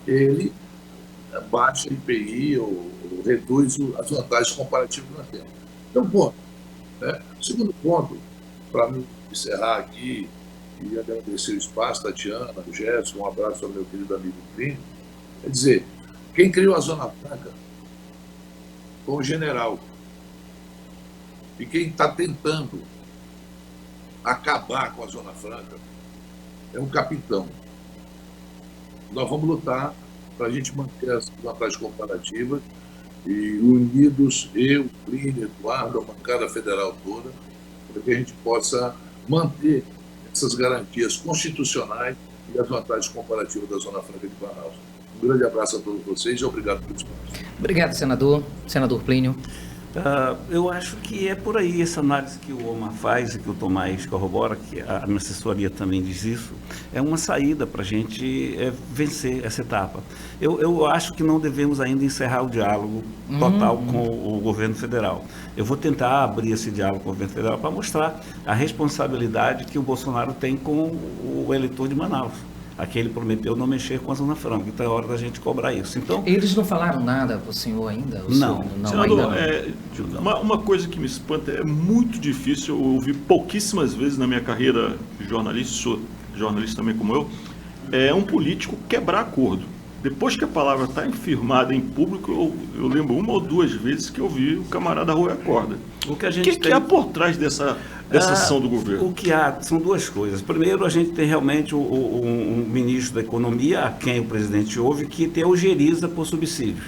ele baixa o IPI ou reduz as vantagens comparativas que nós temos. Então, ponto. Segundo ponto, para encerrar aqui, e agradecer o espaço, Tatiana, o Gerson, um abraço ao meu querido amigo Plínio. Quer dizer, quem criou a Zona Franca foi o general. E quem está tentando acabar com a Zona Franca é um capitão. Nós vamos lutar para a gente manter as vantagens comparativas e unidos, eu, Plínio, Eduardo, a bancada federal toda, para que a gente possa manter essas garantias constitucionais e as vantagens comparativas da Zona Franca de Manaus. Um grande abraço a todos vocês e obrigado pelo espaço. Obrigado, senador. Senador Plínio. Eu acho que é por aí essa análise que o Omar faz e que o Tomás corrobora, que a minha assessoria também diz isso, é uma saída para a gente vencer essa etapa. Eu acho que não devemos ainda encerrar o diálogo total com o governo federal. Eu vou tentar abrir esse diálogo com o governo federal para mostrar a responsabilidade que o Bolsonaro tem com o eleitor de Manaus. Aqui ele prometeu não mexer com a Zona Franca, então é hora da gente cobrar isso. Então, eles não falaram nada para o senhor ainda? Não. Senador, uma coisa que me espanta, é muito difícil, eu ouvi pouquíssimas vezes na minha carreira de jornalista, sou jornalista também como eu, um político quebrar acordo. Depois que a palavra está firmada em público, eu lembro uma ou duas vezes que eu vi o camarada roer a corda. O que há por trás dessa ação do governo? O que há são duas coisas. Primeiro, a gente tem realmente um ministro da Economia, a quem o presidente ouve, que teoriza por subsídios.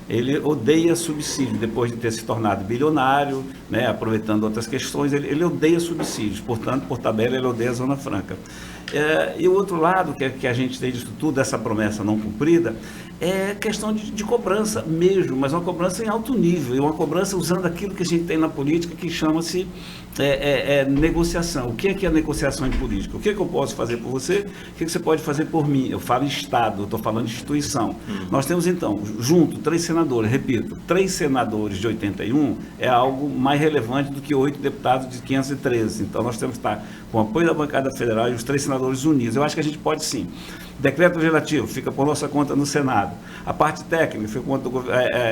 Ele odeia subsídio, depois de ter se tornado bilionário, né, aproveitando outras questões, ele odeia subsídios, portanto, por tabela, ele odeia a Zona Franca. E o outro lado que a gente tem disso tudo, dessa promessa não cumprida, é questão de cobrança mesmo, mas uma cobrança em alto nível, e uma cobrança usando aquilo que a gente tem na política que chama-se negociação. O que é a negociação em política? O que eu posso fazer por você? O que você pode fazer por mim? Eu falo Estado, eu estou falando instituição. Nós temos então, junto, 3 senadores, repito, 3 senadores de 81 é algo mais relevante do que 8 deputados de 513. Então nós temos que estar com o apoio da bancada federal e os 3 senadores unidos. Eu acho que a gente pode sim. Decreto legislativo fica por nossa conta no Senado. A parte técnica fica por conta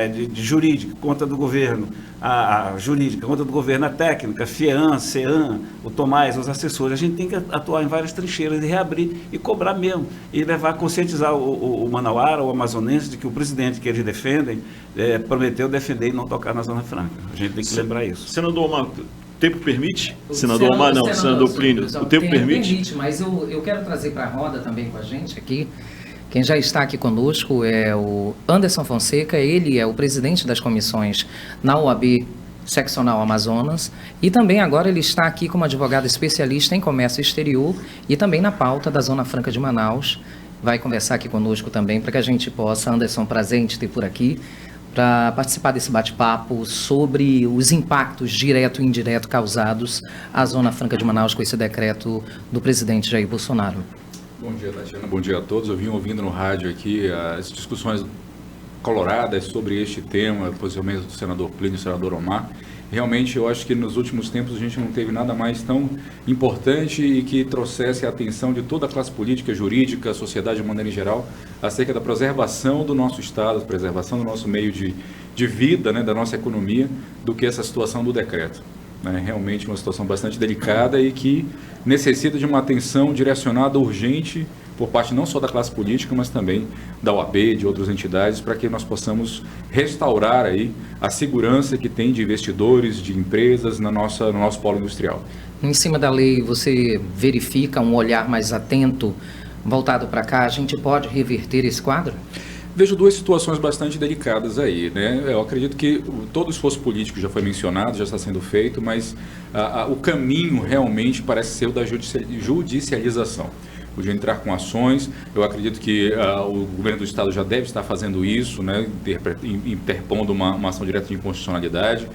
de jurídica, conta do governo. A jurídica, conta do governo. A técnica, FIEAN, CEAN, o Tomás, os assessores. A gente tem que atuar em várias trincheiras e reabrir e cobrar mesmo. E conscientizar o manauara, o amazonense, de que o presidente que eles defendem prometeu defender e não tocar na Zona Franca. A gente tem que lembrar isso. Senador Omar, o tempo permite? Senador Omar não, senador Plínio. O tempo permite? Mas eu quero trazer para a roda também com a gente aqui. Quem já está aqui conosco é o Anderson Fonseca, ele é o presidente das comissões na OAB Seccional Amazonas e também agora ele está aqui como advogado especialista em comércio exterior e também na pauta da Zona Franca de Manaus. Vai conversar aqui conosco também para que a gente possa, Anderson, prazer em te ter por aqui, para participar desse bate-papo sobre os impactos direto e indireto causados à Zona Franca de Manaus com esse decreto do presidente Jair Bolsonaro. Bom dia, Tatiana. Bom dia a todos. Eu vim ouvindo no rádio aqui as discussões coloradas sobre este tema, possivelmente do senador Plínio e do senador Omar. Realmente, eu acho que nos últimos tempos a gente não teve nada mais tão importante e que trouxesse a atenção de toda a classe política, jurídica, a sociedade de maneira em geral, acerca da preservação do nosso Estado, preservação do nosso meio de vida, né, da nossa economia, do que essa situação do decreto. Realmente uma situação bastante delicada e que necessita de uma atenção direcionada urgente por parte não só da classe política, mas também da OAB, de outras entidades, para que nós possamos restaurar aí a segurança que tem de investidores, de empresas no nosso polo industrial. Em cima da lei, você verifica um olhar mais atento, voltado para cá, a gente pode reverter esse quadro? Vejo duas situações bastante delicadas aí, né? Eu acredito que todo o esforço político já foi mencionado, já está sendo feito, mas o caminho realmente parece ser o da judicialização. De entrar com ações, eu acredito que o governo do Estado já deve estar fazendo isso, né? Interpondo uma ação direta de inconstitucionalidade,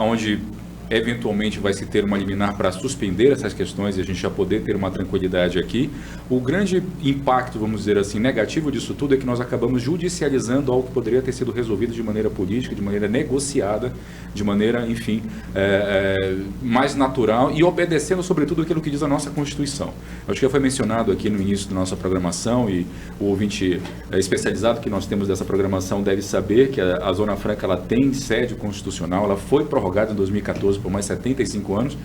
onde eventualmente vai se ter uma liminar para suspender essas questões e a gente já poder ter uma tranquilidade aqui. O grande impacto, vamos dizer assim, negativo disso tudo é que nós acabamos judicializando algo que poderia ter sido resolvido de maneira política, de maneira negociada, de maneira, enfim, mais natural e obedecendo, sobretudo, aquilo que diz a nossa Constituição. Acho que já foi mencionado aqui no início da nossa programação e o ouvinte especializado que nós temos dessa programação deve saber que a Zona Franca ela tem sede constitucional, ela foi prorrogada em 2014 por mais 75 anos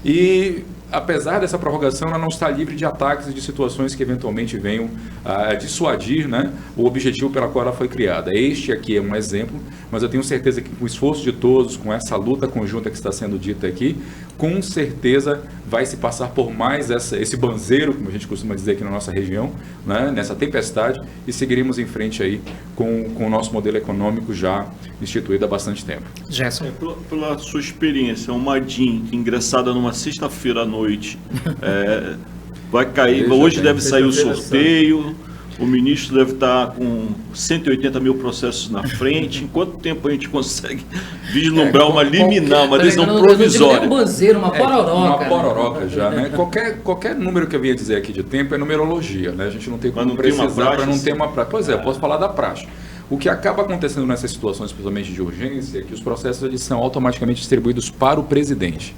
e apesar dessa prorrogação, ela não está livre de ataques e de situações que eventualmente venham a dissuadir, né, o objetivo pela qual ela foi criada. Este aqui é um exemplo, mas eu tenho certeza que com o esforço de todos, com essa luta conjunta que está sendo dita aqui, com certeza vai se passar por mais esse banzeiro, como a gente costuma dizer aqui na nossa região, né, nessa tempestade, e seguiremos em frente aí com o nosso modelo econômico já instituído há bastante tempo. Gerson. Pela sua experiência, uma DIN ingressada numa sexta-feira à noite, vai cair, hoje deve sair o sorteio, o ministro deve estar com 180 mil processos na frente. Em quanto tempo a gente consegue vislumbrar uma liminar, uma decisão provisória? Um banzeiro, uma pororoca. Uma pororoca já, né? Qualquer número que eu vinha dizer aqui de tempo é numerologia, né? A gente não tem como precisar para não ter uma praxe. Pois é, eu posso falar da praxe. O que acaba acontecendo nessas situações, principalmente de urgência, é que os processos eles são automaticamente distribuídos para o presidente.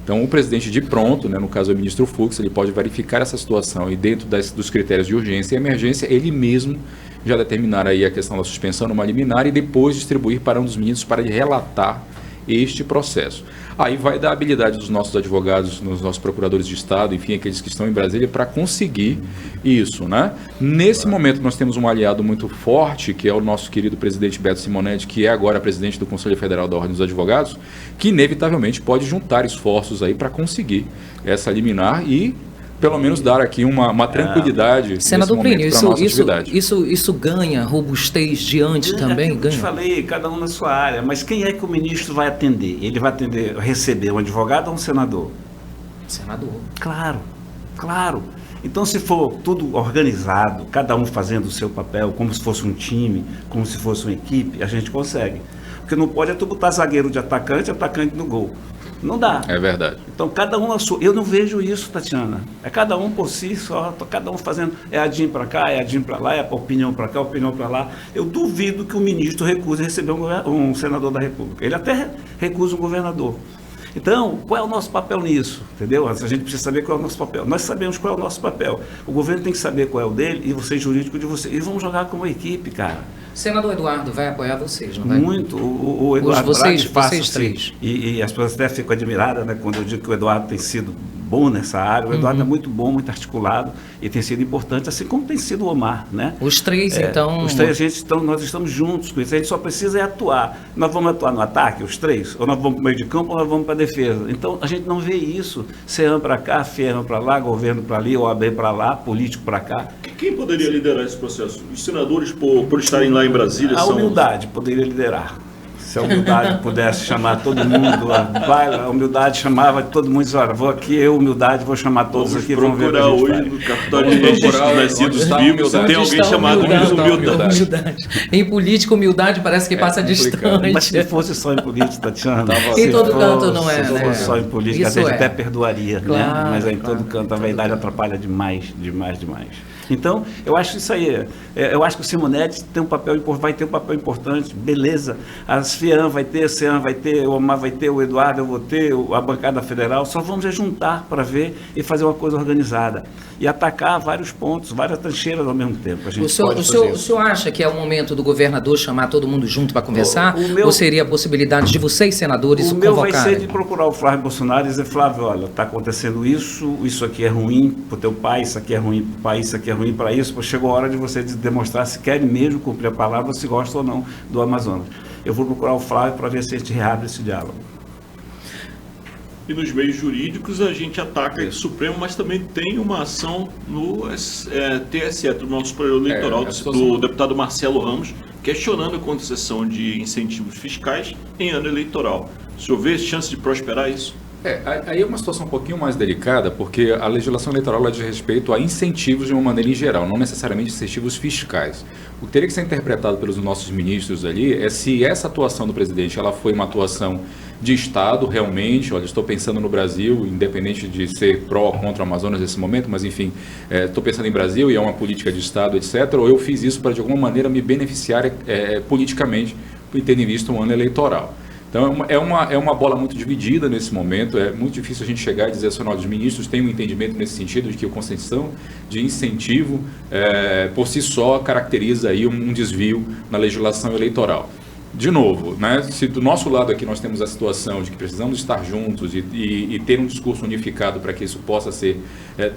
Então, o presidente de pronto, né, no caso o ministro Fux, ele pode verificar essa situação e dentro dos critérios de urgência e emergência, ele mesmo já determinar aí a questão da suspensão numa liminar e depois distribuir para um dos ministros para ele relatar este processo. Aí vai da habilidade dos nossos advogados, dos nossos procuradores de Estado, enfim, aqueles que estão em Brasília, para conseguir isso, né? Nesse momento nós temos um aliado muito forte, que é o nosso querido presidente Beto Simonetti, que é agora presidente do Conselho Federal da Ordem dos Advogados, que inevitavelmente pode juntar esforços aí para conseguir essa liminar e pelo menos dar aqui uma tranquilidade. Senador Plínio, isso ganha robustez diante também? Eu te falei, cada um na sua área, mas quem é que o ministro vai atender? Ele vai receber um advogado ou um senador? Senador. Claro. Então, se for tudo organizado, cada um fazendo o seu papel, como se fosse um time, como se fosse uma equipe, a gente consegue. O que não pode é tu botar zagueiro de atacante no gol. Não dá. É verdade. Então, cada um na sua... Eu não vejo isso, Tatiana. É cada um por si só, cada um fazendo... É a DIN para cá, é a DIN para lá, é a opinião para cá, a opinião para lá. Eu duvido que o ministro recuse receber um senador da República. Ele até recusa um governador. Então, qual é o nosso papel nisso? Entendeu? A gente precisa saber qual é o nosso papel. Nós sabemos qual é o nosso papel. O governo tem que saber qual é o dele e você jurídico de você. E vamos jogar como equipe, cara. Senador Eduardo vai apoiar vocês, não vai? Muito. O Eduardo vocês três. E as pessoas até ficam admiradas, né, quando eu digo que o Eduardo tem sido bom nessa área. O Eduardo é muito bom, muito articulado e tem sido importante, assim como tem sido o Omar, né? Os três, então... Os três, nós estamos juntos com isso. A gente só precisa atuar. Nós vamos atuar no ataque, os três? Ou nós vamos para o meio de campo ou nós vamos para a defesa? Então, a gente não vê isso. CEAM para cá, FIEAM para lá, governo para ali, OAB para lá, político para cá. Quem poderia liderar esse processo? Os senadores, por estarem lá em Brasília, a humildade poderia liderar. Se a humildade pudesse chamar todo mundo, a humildade chamava todo mundo e disse, olha, vou aqui, humildade, vou chamar todos aqui. Vamos procurar hoje no cartório de registro nascidos vivos, tem alguém chamado humildade. Em política, humildade parece que passa distante. Mas se fosse só em política, Tatiana... Em todo canto não é, né? Se fosse só em política, a gente até perdoaria, claro, né? Mas em todo canto a vaidade atrapalha demais. Então, eu acho isso aí. Eu acho que o Simonetti vai ter um papel importante, beleza. As FIAM vai ter, a CEAM vai ter, o Omar vai ter, o Eduardo eu vou ter, a bancada federal. Só vamos juntar para ver e fazer uma coisa organizada. E atacar vários pontos, várias trincheiras ao mesmo tempo. O senhor acha que é o momento do governador chamar todo mundo junto para conversar? Ou seria a possibilidade de vocês, senadores, convocarem? O meu vai ser de procurar o Flávio Bolsonaro e dizer, Flávio, olha, está acontecendo isso aqui é ruim para o teu pai, isso aqui é ruim para o país, isso aqui é ruim para isso. Chegou a hora de você demonstrar se querem mesmo cumprir a palavra, se gostam ou não do Amazonas. Eu vou procurar o Flávio para ver se a gente reabre esse diálogo. E nos meios jurídicos a gente ataca o Supremo, mas também tem uma ação no TSE, Tribunal Superior Eleitoral, do deputado Marcelo Ramos, questionando a concessão de incentivos fiscais em ano eleitoral. O senhor vê chance de prosperar isso? Aí é uma situação um pouquinho mais delicada, porque a legislação eleitoral diz respeito a incentivos de uma maneira em geral, não necessariamente incentivos fiscais. O que teria que ser interpretado pelos nossos ministros ali é se essa atuação do presidente ela foi uma atuação de Estado realmente, olha, estou pensando no Brasil, independente de ser pró ou contra o Amazonas nesse momento, mas enfim, estou pensando em Brasil e é uma política de Estado, etc., ou eu fiz isso para de alguma maneira me beneficiar politicamente, tendo em vista um ano eleitoral. Então é uma bola muito dividida nesse momento, é muito difícil a gente chegar e dizer assim, os ministros têm um entendimento nesse sentido de que a concessão de incentivo por si só caracteriza aí um desvio na legislação eleitoral. de novo, né, se do nosso lado aqui nós temos a situação de que precisamos estar juntos e ter um discurso unificado para que isso possa ser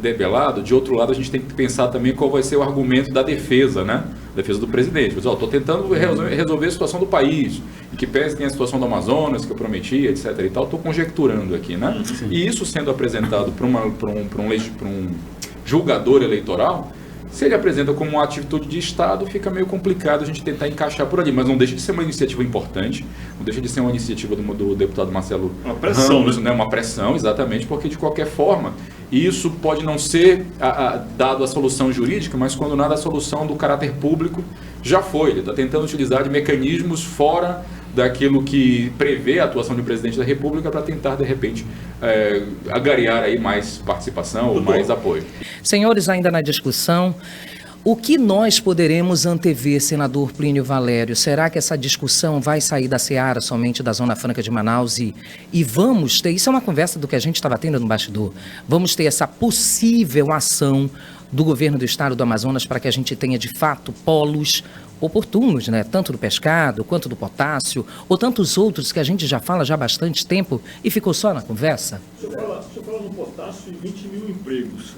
debelado, de outro lado a gente tem que pensar também qual vai ser o argumento da defesa, né, defesa do presidente. Mas, estou tentando resolver a situação do país, em que pese tem a situação do Amazonas, que eu prometi, etc. e tal, estou conjecturando aqui, né? E isso sendo apresentado para um julgador eleitoral, se ele apresenta como uma atitude de Estado, fica meio complicado a gente tentar encaixar por ali, mas não deixa de ser uma iniciativa importante, não deixa de ser uma iniciativa do deputado Marcelo uma pressão, Ramos, né? Uma pressão, exatamente, porque de qualquer forma, isso pode não ser dado a solução jurídica, mas quando nada a solução do caráter público já foi. Ele está tentando utilizar de mecanismos fora daquilo que prevê a atuação de um presidente da República para tentar, de repente, agariar aí mais participação ou mais apoio. Senhores, ainda na discussão, o que nós poderemos antever, senador Plínio Valério? Será que essa discussão vai sair da seara somente da Zona Franca de Manaus e vamos ter, isso é uma conversa do que a gente estava tendo no bastidor, vamos ter essa possível ação do governo do estado do Amazonas para que a gente tenha de fato polos oportunos, né? Tanto do pescado, quanto do potássio, ou tantos outros que a gente já fala já há bastante tempo e ficou só na conversa? O senhor fala no potássio e 20 mil empregos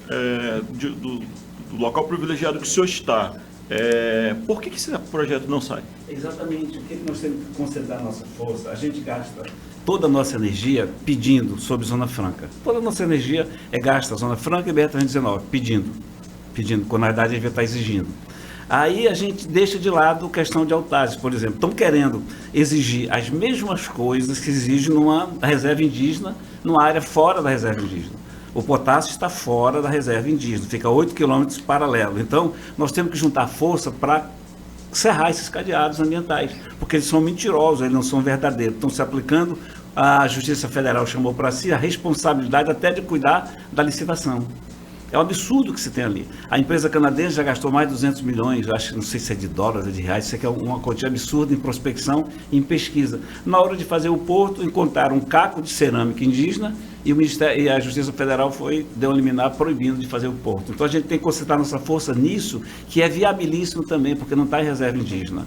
do local privilegiado que o senhor está. Por que esse projeto não sai? Exatamente, o que nós temos que concentrar a nossa força? A gente gasta toda a nossa energia pedindo sobre Zona Franca. Toda a nossa energia é gasta Zona Franca e BR-319, pedindo, quando na verdade a gente está exigindo. Aí a gente deixa de lado a questão de altares, por exemplo. Estão querendo exigir as mesmas coisas que exigem numa reserva indígena, numa área fora da reserva indígena. O potássio está fora da reserva indígena, fica 8 quilômetros paralelo. Então, nós temos que juntar força para cerrar esses cadeados ambientais, porque eles são mentirosos, eles não são verdadeiros. Estão se aplicando, a Justiça Federal chamou para si a responsabilidade até de cuidar da licitação. É um absurdo que se tem ali. A empresa canadense já gastou mais de 200 milhões, acho que não sei se é de dólares ou de reais, isso aqui é uma quantia absurda em prospecção e em pesquisa. Na hora de fazer o porto, encontraram um caco de cerâmica indígena e, e a Justiça Federal deu um liminar proibindo de fazer o porto. Então a gente tem que concentrar nossa força nisso, que é viabilíssimo também, porque não está em reserva indígena.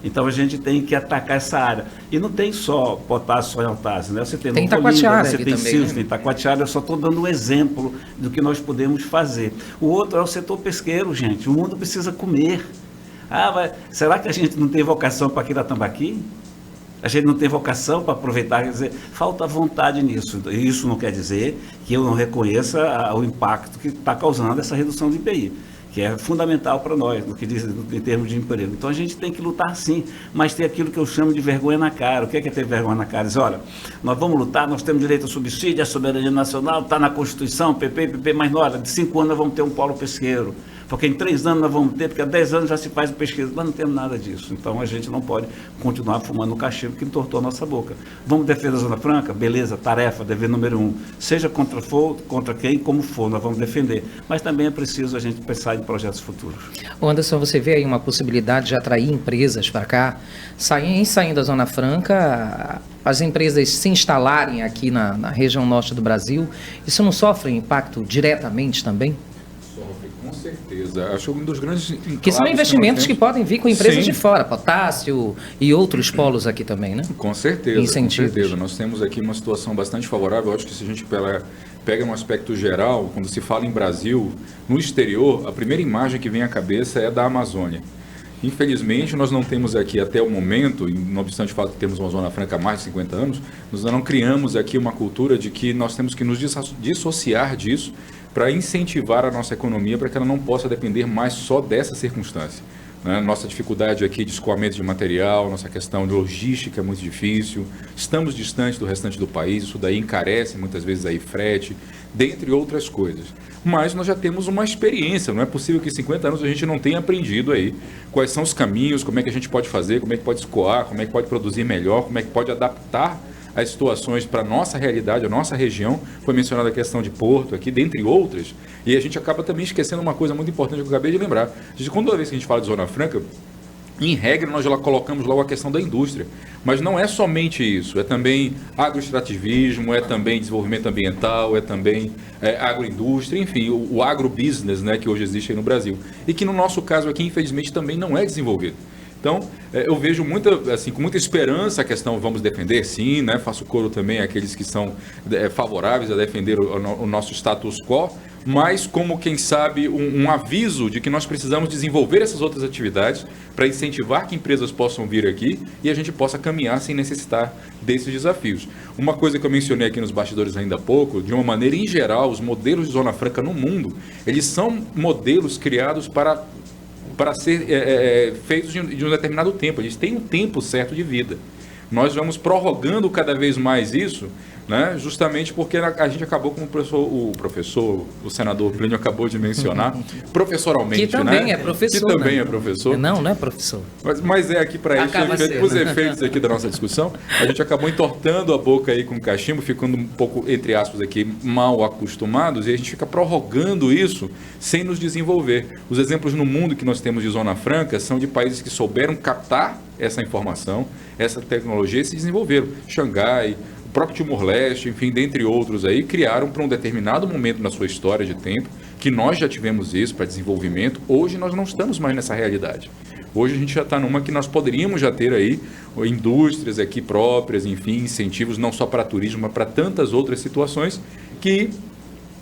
Então a gente tem que atacar essa área. E não tem só potássio, só em Altazes, né? Você tem Taquatiara, você tem também, né? Tem Taquatiara, eu só estou dando um exemplo do que nós podemos fazer. O outro é o setor pesqueiro, gente. O mundo precisa comer. Será que a gente não tem vocação para aqui da tambaqui? A gente não tem vocação para aproveitar, quer dizer, falta vontade nisso. Isso não quer dizer que eu não reconheça o impacto que está causando essa redução do IPI, que é fundamental para nós, no que diz em termos de emprego. Então a gente tem que lutar sim, mas tem aquilo que eu chamo de vergonha na cara. O que é ter vergonha na cara? Diz, olha, nós vamos lutar, nós temos direito ao subsídio, à soberania nacional, está na Constituição, PP, mas na hora de 5 anos nós vamos ter um polo pesqueiro, porque em 3 anos nós vamos ter, porque há 10 anos já se faz pesquisa, mas não temos nada disso. Então a gente não pode continuar fumando o cachimbo que entortou a nossa boca. Vamos defender a Zona Franca? Beleza, tarefa, dever número 1. Seja contra quem, como for, nós vamos defender. Mas também é preciso a gente pensar em projetos futuros. Anderson, você vê aí uma possibilidade de atrair empresas para cá, saindo da Zona Franca, as empresas se instalarem aqui na região norte do Brasil, isso não sofre impacto diretamente também? Sofre, com certeza. Acho que um dos grandes... Que são investimentos que podem vir com empresas Sim. de fora, potássio e outros polos aqui também, né? Com certeza, Incentivos. com certeza. Nós temos aqui uma situação bastante favorável. Eu acho que se a gente pega um aspecto geral, quando se fala em Brasil, no exterior, a primeira imagem que vem à cabeça é da Amazônia. Infelizmente, nós não temos aqui até o momento, não obstante o fato de termos uma Zona Franca há mais de 50 anos, nós não criamos aqui uma cultura de que nós temos que nos dissociar disso para incentivar a nossa economia para que ela não possa depender mais só dessa circunstância. Nossa dificuldade aqui de escoamento de material, nossa questão de logística é muito difícil, estamos distantes do restante do país, isso daí encarece muitas vezes aí frete, dentre outras coisas. Mas nós já temos uma experiência, não é possível que em 50 anos a gente não tenha aprendido aí quais são os caminhos, como é que a gente pode fazer, como é que pode escoar, como é que pode produzir melhor, como é que pode adaptar as situações para a nossa realidade, a nossa região. Foi mencionada a questão de porto aqui, dentre outras, e a gente acaba também esquecendo uma coisa muito importante que eu acabei de lembrar. Toda vez que a gente fala de Zona Franca, em regra, nós já colocamos logo a questão da indústria. Mas não é somente isso, é também agroextrativismo, é também desenvolvimento ambiental, é também agroindústria, enfim, o agrobusiness, né, que hoje existe aí no Brasil. E que no nosso caso aqui, infelizmente, também não é desenvolvido. Então, eu vejo com muita esperança a questão, vamos defender, sim, né? Faço coro também àqueles que são favoráveis a defender o nosso status quo, mas como, quem sabe, um aviso de que nós precisamos desenvolver essas outras atividades para incentivar que empresas possam vir aqui e a gente possa caminhar sem necessitar desses desafios. Uma coisa que eu mencionei aqui nos bastidores ainda há pouco, de uma maneira em geral, os modelos de Zona Franca no mundo, eles são modelos criados para ser feitos de um determinado tempo. Eles têm um tempo certo de vida. Nós vamos prorrogando cada vez mais isso, né? Justamente porque a gente acabou, como o senador Plínio acabou de mencionar, professoralmente. Que também, né? É professor. Que também né? é professor. Não é professor. Mas é aqui para os efeitos aqui da nossa discussão, a gente acabou entortando a boca aí com o cachimbo, ficando um pouco, entre aspas, aqui, mal acostumados, e a gente fica prorrogando isso sem nos desenvolver. Os exemplos no mundo que nós temos de Zona Franca são de países que souberam captar essa informação, essa tecnologia e se desenvolveram. Xangai, o próprio Timor-Leste, enfim, dentre outros aí, criaram para um determinado momento na sua história de tempo, que nós já tivemos isso para desenvolvimento. Hoje nós não estamos mais nessa realidade. Hoje a gente já está numa que nós poderíamos já ter aí indústrias aqui próprias, enfim, incentivos não só para turismo, mas para tantas outras situações que,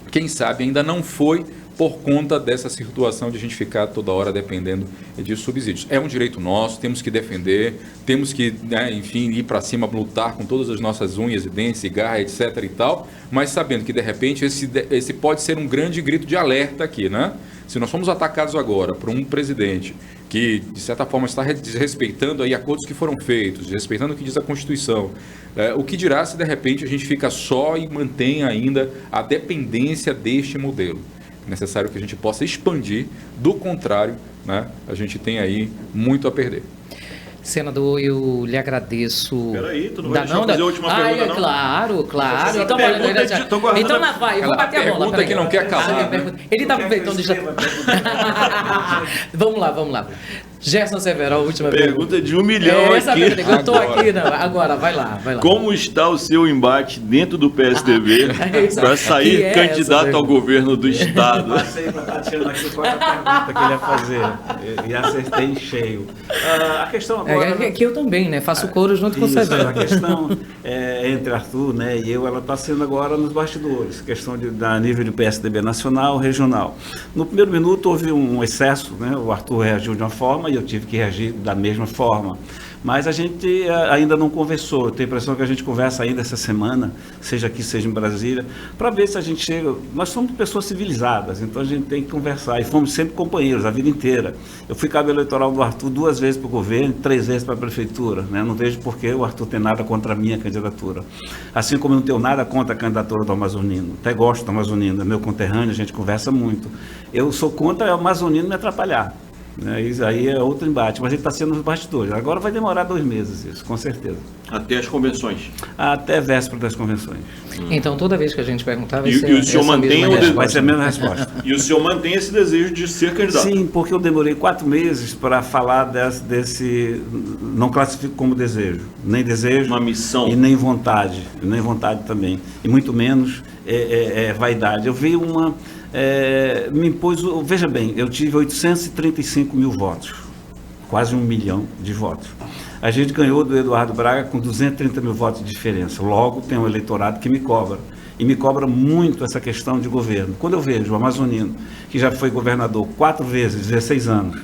quem sabe, ainda não foi por conta dessa situação de a gente ficar toda hora dependendo de subsídios. É um direito nosso, temos que defender, temos que, né, enfim, ir para cima, lutar com todas as nossas unhas e dentes e garra, etc. e tal, mas sabendo que, de repente, esse pode ser um grande grito de alerta aqui, né? Se nós formos atacados agora por um presidente que, de certa forma, está desrespeitando aí acordos que foram feitos, desrespeitando o que diz a Constituição, o que dirá se, de repente, a gente fica só e mantém ainda a dependência deste modelo? É necessário que a gente possa expandir, do contrário, né, a gente tem aí muito a perder. Senador, eu lhe agradeço. Peraí, tu não vai deixar fazer a última pergunta, não? Claro. Então lá vai, eu vou bater a bola. Pergunta que não quer calar. Ele está aproveitando de... Vamos lá. Gerson Severo, a última pergunta de 1 milhão essa aqui. Eu estou aqui, não. Agora, vai lá. Como está o seu embate dentro do PSDB para sair candidato ao governo do Estado? Passei para Tatiana aqui qual é a pergunta que ele ia fazer e acertei em cheio. A questão agora... que eu também, né? Faço coro junto com o Severo. A questão entre Arthur, né, e eu, ela está sendo agora nos bastidores. Questão da nível de PSDB nacional, regional. No primeiro minuto houve um excesso, né? O Arthur reagiu de uma forma e eu tive que reagir da mesma forma. Mas a gente ainda não conversou. Eu tenho a impressão que a gente conversa ainda essa semana, seja aqui, seja em Brasília, para ver se a gente chega... Nós somos pessoas civilizadas, então a gente tem que conversar. E fomos sempre companheiros, a vida inteira. Eu fui cabo eleitoral do Arthur 2 vezes para o governo, 3 vezes para a prefeitura. Né? Não vejo por que o Arthur tem nada contra a minha candidatura. Assim como eu não tenho nada contra a candidatura do Amazonino. Até gosto do Amazonino, é meu conterrâneo, a gente conversa muito. Eu sou contra o Amazonino me atrapalhar. Isso aí é outro embate, mas ele está sendo nos bastidores. Agora vai demorar 2 meses isso, com certeza. Até as convenções? Até véspera das convenções. Então, toda vez que a gente perguntar, vai ser o senhor mantém vai ser a mesma resposta. E o senhor mantém esse desejo de ser candidato? Sim, porque eu demorei 4 meses para falar desse... Não classifico como desejo. Nem desejo. Uma missão. E nem vontade. Nem vontade também. E muito menos vaidade. Eu vi uma... me impôs, veja bem, eu tive 835 mil votos, quase 1 milhão de votos. A gente ganhou do Eduardo Braga com 230 mil votos de diferença. Logo, tem um eleitorado que me cobra. E me cobra muito essa questão de governo. Quando eu vejo o amazonino, que já foi governador 4 vezes, 16 anos,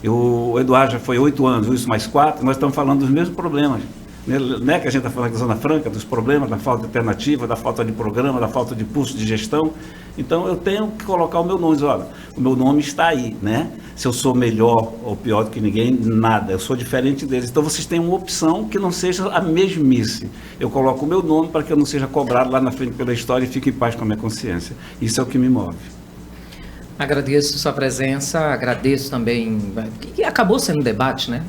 o Eduardo já foi 8 anos, isso mais 4, nós estamos falando dos mesmos problemas. Não é que a gente está falando da Zona Franca, dos problemas, da falta de alternativa, da falta de programa, da falta de pulso de gestão. Então eu tenho que colocar o meu nome. Olha, o meu nome está aí, né? Se eu sou melhor ou pior do que ninguém, nada. Eu sou diferente deles. Então vocês têm uma opção que não seja a mesmice. Eu coloco o meu nome para que eu não seja cobrado lá na frente pela história e fique em paz com a minha consciência. Isso é o que me move. Agradeço sua presença, agradeço também, que acabou sendo debate, né?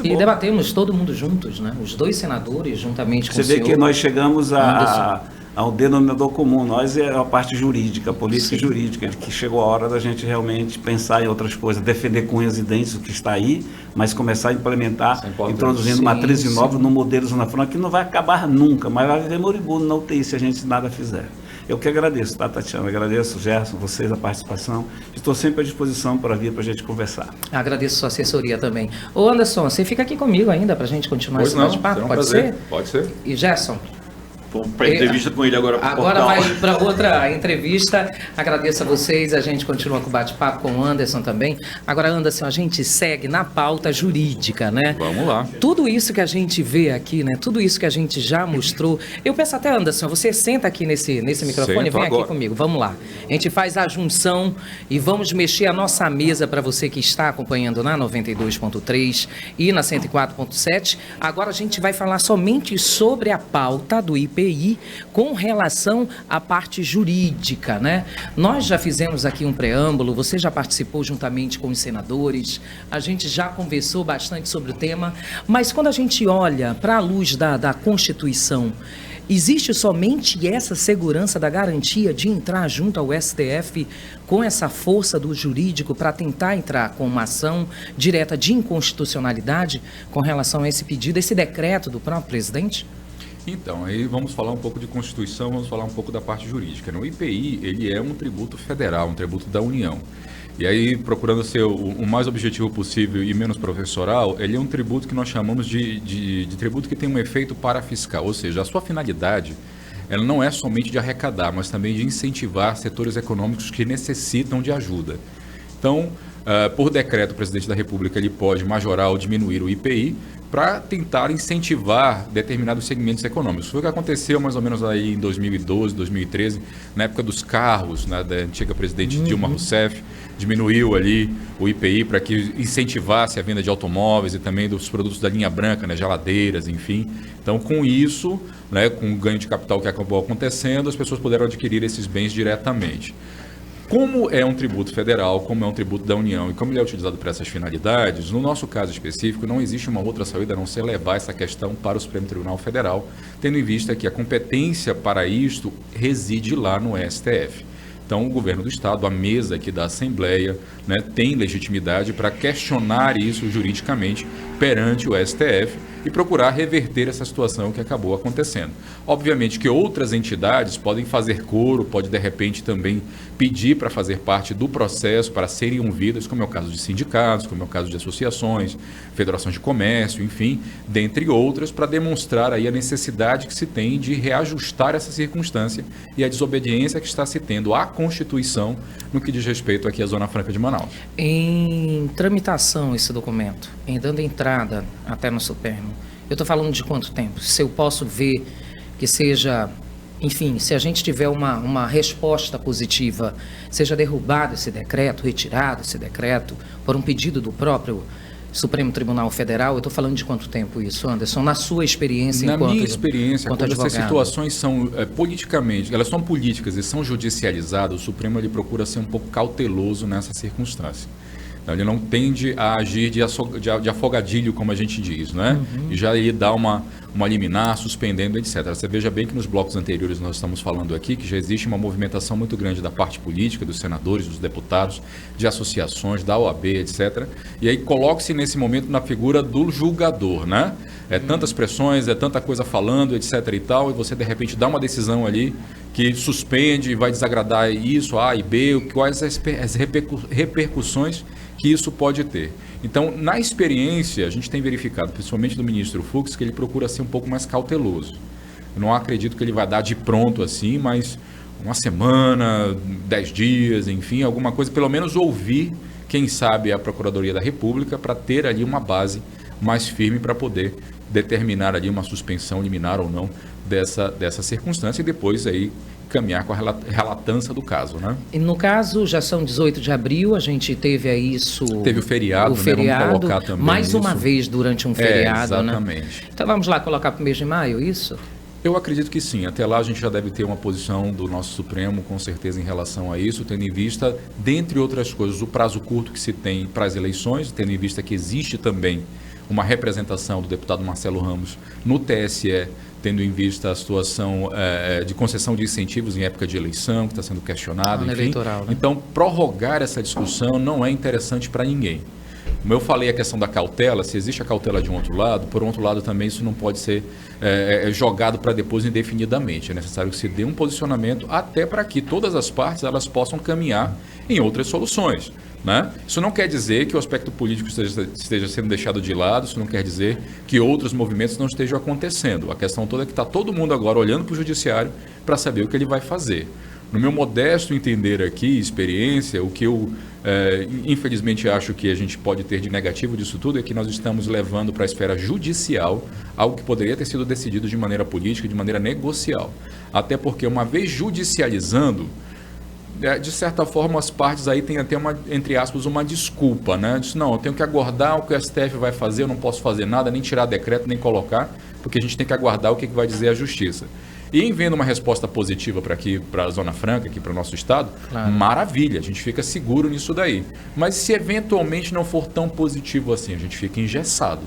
E debatemos todo mundo juntos, né? Os 2 senadores, juntamente com o senhor. Você vê que nós chegamos ao denominador comum. Nós é a parte jurídica, a política jurídica, que chegou a hora da gente realmente pensar em outras coisas, defender com unhas e dentes o que está aí, mas começar a implementar, introduzindo matrizes novas no modelo Zona Franca, que não vai acabar nunca, mas vai viver moribundo na UTI se a gente nada fizer. Eu que agradeço, tá, Tatiana? Agradeço, Gerson, vocês, a participação. Estou sempre à disposição para vir para a gente conversar. Agradeço sua assessoria também. Ô Anderson, você fica aqui comigo ainda para a gente continuar esse bate-papo? Pode ser? Pode ser. E Gerson? Vamos para a entrevista com ele agora. Agora vai para outra entrevista. Agradeço a vocês. A gente continua com o bate-papo com o Anderson também. Agora, Anderson, a gente segue na pauta jurídica, né? Vamos lá. Tudo isso que a gente vê aqui, né? Tudo isso que a gente já mostrou. Eu peço até, Anderson, você senta aqui nesse microfone e vem aqui comigo. Vamos lá. A gente faz a junção e vamos mexer a nossa mesa para você que está acompanhando na 92.3 e na 104.7. Agora a gente vai falar somente sobre a pauta do IPI com relação à parte jurídica, né? Nós já fizemos aqui um preâmbulo, você já participou juntamente com os senadores, a gente já conversou bastante sobre o tema, mas quando a gente olha para a luz da Constituição, existe somente essa segurança da garantia de entrar junto ao STF com essa força do jurídico para tentar entrar com uma ação direta de inconstitucionalidade com relação a esse pedido, esse decreto do próprio presidente? Então, aí vamos falar um pouco de Constituição, vamos falar um pouco da parte jurídica. O IPI, ele é um tributo federal, um tributo da União. E aí, procurando ser o mais objetivo possível e menos professoral, ele é um tributo que nós chamamos de tributo que tem um efeito parafiscal, ou seja, a sua finalidade, ela não é somente de arrecadar, mas também de incentivar setores econômicos que necessitam de ajuda. Então, por decreto, o presidente da República ele pode majorar ou diminuir o IPI para tentar incentivar determinados segmentos econômicos. Foi o que aconteceu mais ou menos aí em 2012, 2013, na época dos carros, né, da antiga presidente Dilma Rousseff, diminuiu ali o IPI para que incentivasse a venda de automóveis e também dos produtos da linha branca, né, geladeiras, enfim. Então, com isso, né, com o ganho de capital que acabou acontecendo, as pessoas puderam adquirir esses bens diretamente. Como é um tributo federal, como é um tributo da União e como ele é utilizado para essas finalidades, no nosso caso específico, não existe uma outra saída a não ser levar essa questão para o Supremo Tribunal Federal, tendo em vista que a competência para isto reside lá no STF. Então, o governo do Estado, a mesa aqui da Assembleia, né, tem legitimidade para questionar isso juridicamente perante o STF e procurar reverter essa situação que acabou acontecendo. Obviamente que outras entidades podem fazer coro, pode de repente também pedir para fazer parte do processo, para serem ouvidas, como é o caso de sindicatos, como é o caso de associações, federações de comércio, enfim, dentre outras, para demonstrar aí a necessidade que se tem de reajustar essa circunstância e a desobediência que está se tendo à Constituição no que diz respeito aqui à Zona Franca de Manaus. Em tramitação esse documento, em dando entrada até no Supremo, eu estou falando de quanto tempo? Se eu posso ver que seja, enfim, se a gente tiver uma resposta positiva, seja derrubado esse decreto, retirado esse decreto, por um pedido do próprio Supremo Tribunal Federal, eu estou falando de quanto tempo isso, Anderson, na sua experiência na enquanto minha experiência, quando advogado? Essas situações são politicamente, elas são políticas e são judicializadas, o Supremo ele procura ser um pouco cauteloso nessa circunstância. Então, ele não tende a agir de afogadilho, como a gente diz, né? E já ele dá uma liminar, suspendendo, etc. Você veja bem que nos blocos anteriores nós estamos falando aqui que já existe uma movimentação muito grande da parte política, dos senadores, dos deputados, de associações, da OAB, etc. E aí coloque-se nesse momento na figura do julgador, né? É tantas pressões, é tanta coisa falando, etc. e tal, e você de repente dá uma decisão ali que suspende e vai desagradar isso, A e B, quais as repercussões que isso pode ter. Então, na experiência, a gente tem verificado, principalmente do ministro Fux, que ele procura ser um pouco mais cauteloso. Eu não acredito que ele vai dar de pronto assim, mas uma semana, 10 dias, enfim, alguma coisa, pelo menos ouvir, quem sabe, a Procuradoria da República, para ter ali uma base mais firme para poder determinar ali uma suspensão liminar ou não dessa circunstância e depois aí caminhar com a relatança do caso, né? E no caso, já são 18 de abril, a gente teve aí isso... Teve o feriado, né? Vamos colocar também mais isso. Uma vez durante um feriado, exatamente. Né? Então vamos lá colocar para o mês de maio, isso? Eu acredito que sim. Até lá a gente já deve ter uma posição do nosso Supremo, com certeza, em relação a isso, tendo em vista, dentre outras coisas, o prazo curto que se tem para as eleições, tendo em vista que existe também uma representação do deputado Marcelo Ramos no TSE, tendo em vista a situação de concessão de incentivos em época de eleição, que está sendo questionado. Enfim. Eleitoral, né? Então, prorrogar essa discussão não é interessante para ninguém. Como eu falei, a questão da cautela, se existe a cautela de um outro lado, por outro lado também isso não pode ser jogado para depois indefinidamente. É necessário que se dê um posicionamento até para que todas as partes elas possam caminhar em outras soluções. Né? Isso não quer dizer que o aspecto político esteja sendo deixado de lado, isso não quer dizer que outros movimentos não estejam acontecendo. A questão toda é que está todo mundo agora olhando para o judiciário para saber o que ele vai fazer. No meu modesto entender aqui, experiência, o que eu infelizmente acho que a gente pode ter de negativo disso tudo é que nós estamos levando para a esfera judicial algo que poderia ter sido decidido de maneira política, de maneira negocial. Até porque uma vez judicializando, de certa forma, as partes aí têm até entre aspas, uma desculpa, né? Diz, não, eu tenho que aguardar o que o STF vai fazer, eu não posso fazer nada, nem tirar decreto, nem colocar, porque a gente tem que aguardar o que vai dizer a Justiça. E em vendo uma resposta positiva para a Zona Franca, aqui para o nosso estado, claro, maravilha, a gente fica seguro nisso daí. Mas se eventualmente não for tão positivo assim, a gente fica engessado.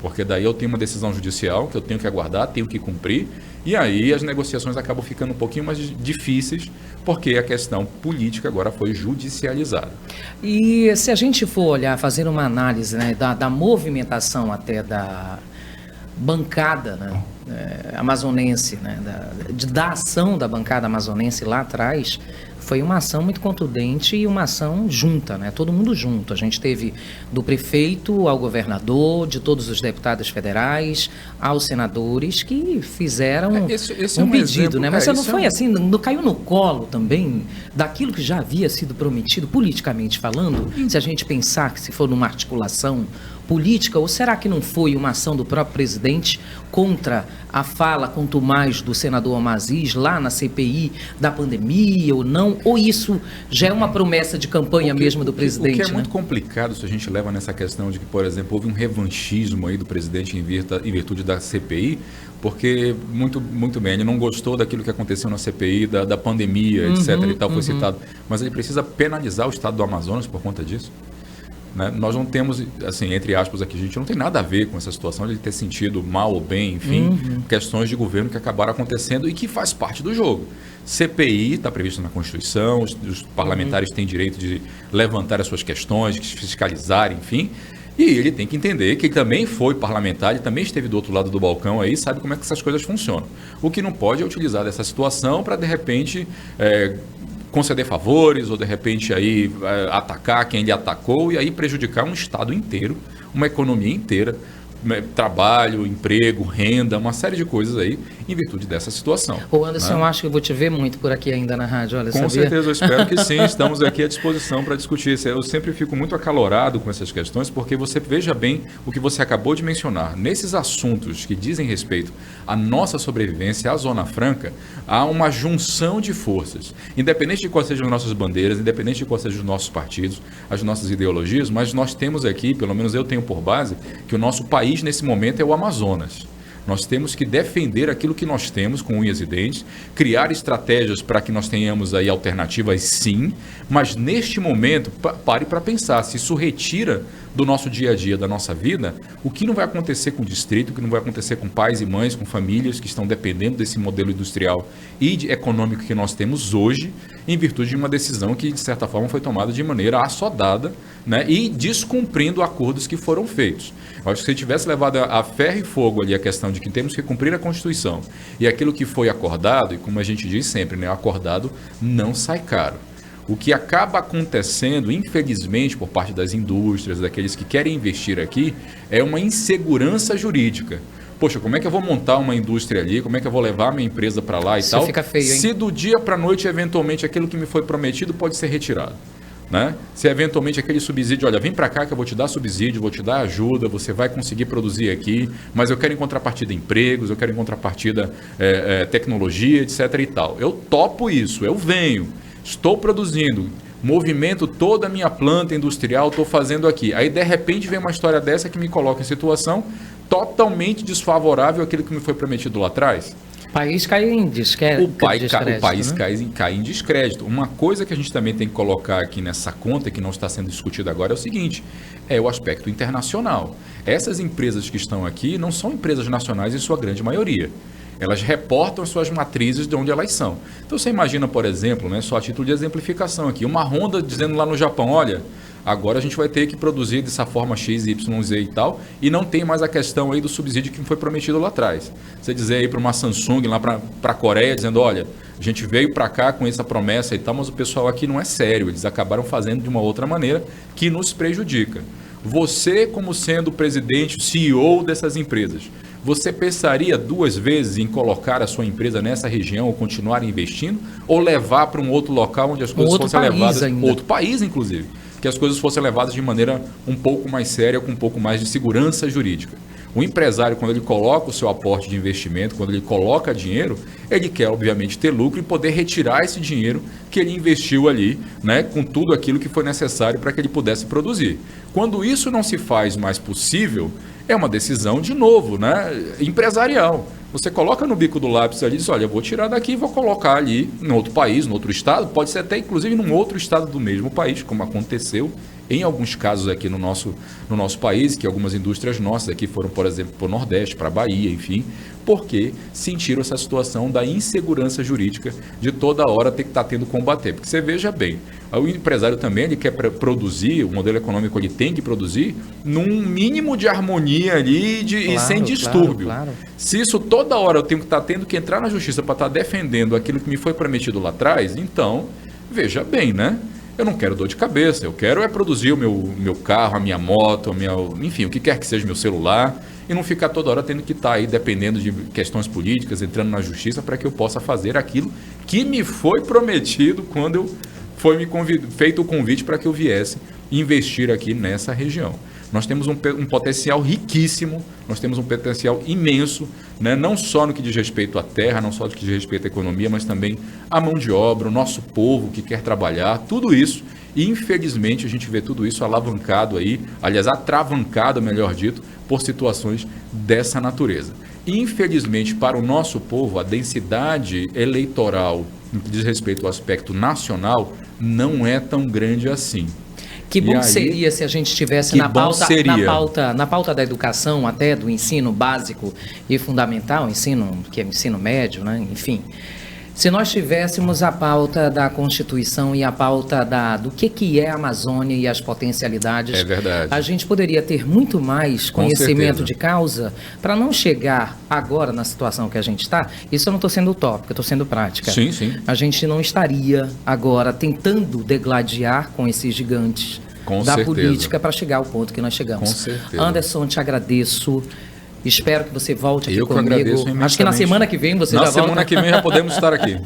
Porque daí eu tenho uma decisão judicial que eu tenho que aguardar, tenho que cumprir, e aí as negociações acabam ficando um pouquinho mais difíceis, porque a questão política agora foi judicializada. E se a gente for olhar, fazer uma análise, né, da movimentação até da bancada, né, amazonense, né, da ação da bancada amazonense lá atrás, foi uma ação muito contundente e uma ação junta, né? Todo mundo junto. A gente teve do prefeito ao governador, de todos os deputados federais, aos senadores que fizeram esse um pedido, exemplo, né? Mas não foi assim, não caiu no colo também daquilo que já havia sido prometido, politicamente falando? Se a gente pensar que se for numa articulação política, ou será que não foi uma ação do próprio presidente contra a fala, quanto mais, do senador Amaziz lá na CPI da pandemia ou não? Ou isso já é uma promessa de campanha mesmo do presidente? O que é muito complicado se a gente leva nessa questão de que, por exemplo, houve um revanchismo aí do presidente em virtude da CPI, porque, muito bem, ele não gostou daquilo que aconteceu na CPI, da pandemia, etc. e tal, foi citado, mas ele precisa penalizar o estado do Amazonas por conta disso? Né? Nós não temos, assim, entre aspas aqui, a gente não tem nada a ver com essa situação de ele ter sentido mal ou bem, enfim, questões de governo que acabaram acontecendo e que faz parte do jogo. CPI está previsto na Constituição, os parlamentares têm direito de levantar as suas questões, de fiscalizar, enfim, e ele tem que entender que ele também foi parlamentar, ele também esteve do outro lado do balcão aí, sabe como é que essas coisas funcionam. O que não pode é utilizar dessa situação para, de repente, conceder favores ou de repente aí atacar quem ele atacou e aí prejudicar um estado inteiro, uma economia inteira, trabalho, emprego, renda, uma série de coisas aí em virtude dessa situação. Ô Anderson, eu acho que eu vou te ver muito por aqui ainda na rádio, olha, com certeza, eu espero que sim, estamos aqui à disposição para discutir isso. Eu sempre fico muito acalorado com essas questões, porque você veja bem o que você acabou de mencionar. Nesses assuntos que dizem respeito à nossa sobrevivência, à Zona Franca, há uma junção de forças. Independente de quais sejam as nossas bandeiras, independente de quais sejam os nossos partidos, as nossas ideologias, mas nós temos aqui, pelo menos eu tenho por base, que o nosso país nesse momento é o Amazonas. Nós temos que defender aquilo que nós temos com unhas e dentes, criar estratégias para que nós tenhamos aí alternativas, sim, mas neste momento, pare para pensar, se isso retira do nosso dia a dia, da nossa vida, o que não vai acontecer com o distrito, o que não vai acontecer com pais e mães, com famílias que estão dependendo desse modelo industrial e econômico que nós temos hoje, em virtude de uma decisão que, de certa forma, foi tomada de maneira assodada, né, e descumprindo acordos que foram feitos. Eu acho que se tivesse levado a ferro e fogo ali a questão de que temos que cumprir a Constituição e aquilo que foi acordado, e como a gente diz sempre, né, o acordado não sai caro. O que acaba acontecendo, infelizmente, por parte das indústrias, daqueles que querem investir aqui, é uma insegurança jurídica. Poxa, como é que eu vou montar uma indústria ali? Como é que eu vou levar minha empresa para lá e tal? Fica feio, hein? Se do dia para a noite, eventualmente, aquilo que me foi prometido pode ser retirado. Né? Se eventualmente aquele subsídio, olha, vem para cá que eu vou te dar subsídio, vou te dar ajuda, você vai conseguir produzir aqui, mas eu quero em contrapartida empregos, eu quero em contrapartida tecnologia, etc. e tal. Eu topo isso, eu venho, estou produzindo, movimento toda a minha planta industrial, estou fazendo aqui. Aí de repente vem uma história dessa que me coloca em situação totalmente desfavorável àquilo que me foi prometido lá atrás. O país cai em descrédito. O país cai em descrédito. Uma coisa que a gente também tem que colocar aqui nessa conta, que não está sendo discutida agora, é o seguinte, é o aspecto internacional. Essas empresas que estão aqui não são empresas nacionais em sua grande maioria. Elas reportam as suas matrizes de onde elas são. Então você imagina, por exemplo, né, só a título de exemplificação aqui, uma Honda dizendo lá no Japão, olha, agora a gente vai ter que produzir dessa forma X, Y, Z e tal, e não tem mais a questão aí do subsídio que foi prometido lá atrás. Você dizer aí para uma Samsung lá para a Coreia, dizendo, olha, a gente veio para cá com essa promessa e tal, mas o pessoal aqui não é sério, eles acabaram fazendo de uma outra maneira que nos prejudica. Você, como sendo o presidente, o CEO dessas empresas, você pensaria 2 vezes em colocar a sua empresa nessa região ou continuar investindo, ou levar para um outro local onde as coisas fossem levadas, outro país inclusive, que as coisas fossem levadas de maneira um pouco mais séria, com um pouco mais de segurança jurídica? O empresário, quando ele coloca o seu aporte de investimento, quando ele coloca dinheiro, ele quer, obviamente, ter lucro e poder retirar esse dinheiro que ele investiu ali, né, com tudo aquilo que foi necessário para que ele pudesse produzir. Quando isso não se faz mais possível, é uma decisão, de novo, né, empresarial. Você coloca no bico do lápis ali e diz, olha, eu vou tirar daqui e vou colocar ali em outro país, em outro estado, pode ser até inclusive num outro estado do mesmo país, como aconteceu em alguns casos aqui no nosso país, que algumas indústrias nossas aqui foram, por exemplo, para o Nordeste, para a Bahia, enfim, porque sentiram essa situação da insegurança jurídica de toda hora ter que estar tendo que combater. Porque você veja bem, o empresário também ele quer produzir, o modelo econômico ele tem que produzir num mínimo de harmonia ali e sem distúrbio. Claro. Se isso toda hora eu tenho que estar tendo que entrar na justiça para estar defendendo aquilo que me foi prometido lá atrás, então, veja bem, né? Eu não quero dor de cabeça, eu quero é produzir o meu carro, a minha moto, enfim, o que quer que seja, meu celular, e não ficar toda hora tendo que estar aí dependendo de questões políticas, entrando na justiça para que eu possa fazer aquilo que me foi prometido quando foi feito o convite para que eu viesse investir aqui nessa região. Nós temos um potencial riquíssimo, nós temos um potencial imenso, né? Não só no que diz respeito à terra, não só no que diz respeito à economia, mas também à mão de obra, o nosso povo que quer trabalhar, tudo isso. E infelizmente a gente vê tudo isso alavancado aí, aliás, atravancado, melhor dito, por situações dessa natureza. Infelizmente, para o nosso povo, a densidade eleitoral, no que diz respeito ao aspecto nacional, não é tão grande assim. Que bom seria se a gente estivesse na pauta da educação, até do ensino básico e fundamental, que é o ensino médio, né? Enfim. Se nós tivéssemos a pauta da Constituição e a pauta do que é a Amazônia e as potencialidades, a gente poderia ter muito mais conhecimento de causa para não chegar agora na situação que a gente está. Isso eu não estou sendo utópica, estou sendo prática. Sim, sim. A gente não estaria agora tentando degladiar com esses gigantes política para chegar ao ponto que nós chegamos. Com certeza. Anderson, te agradeço. Espero que você volte aqui comigo. Agradeço imensamente. Acho que na semana que vem você já volta. Na semana que vem já podemos estar aqui.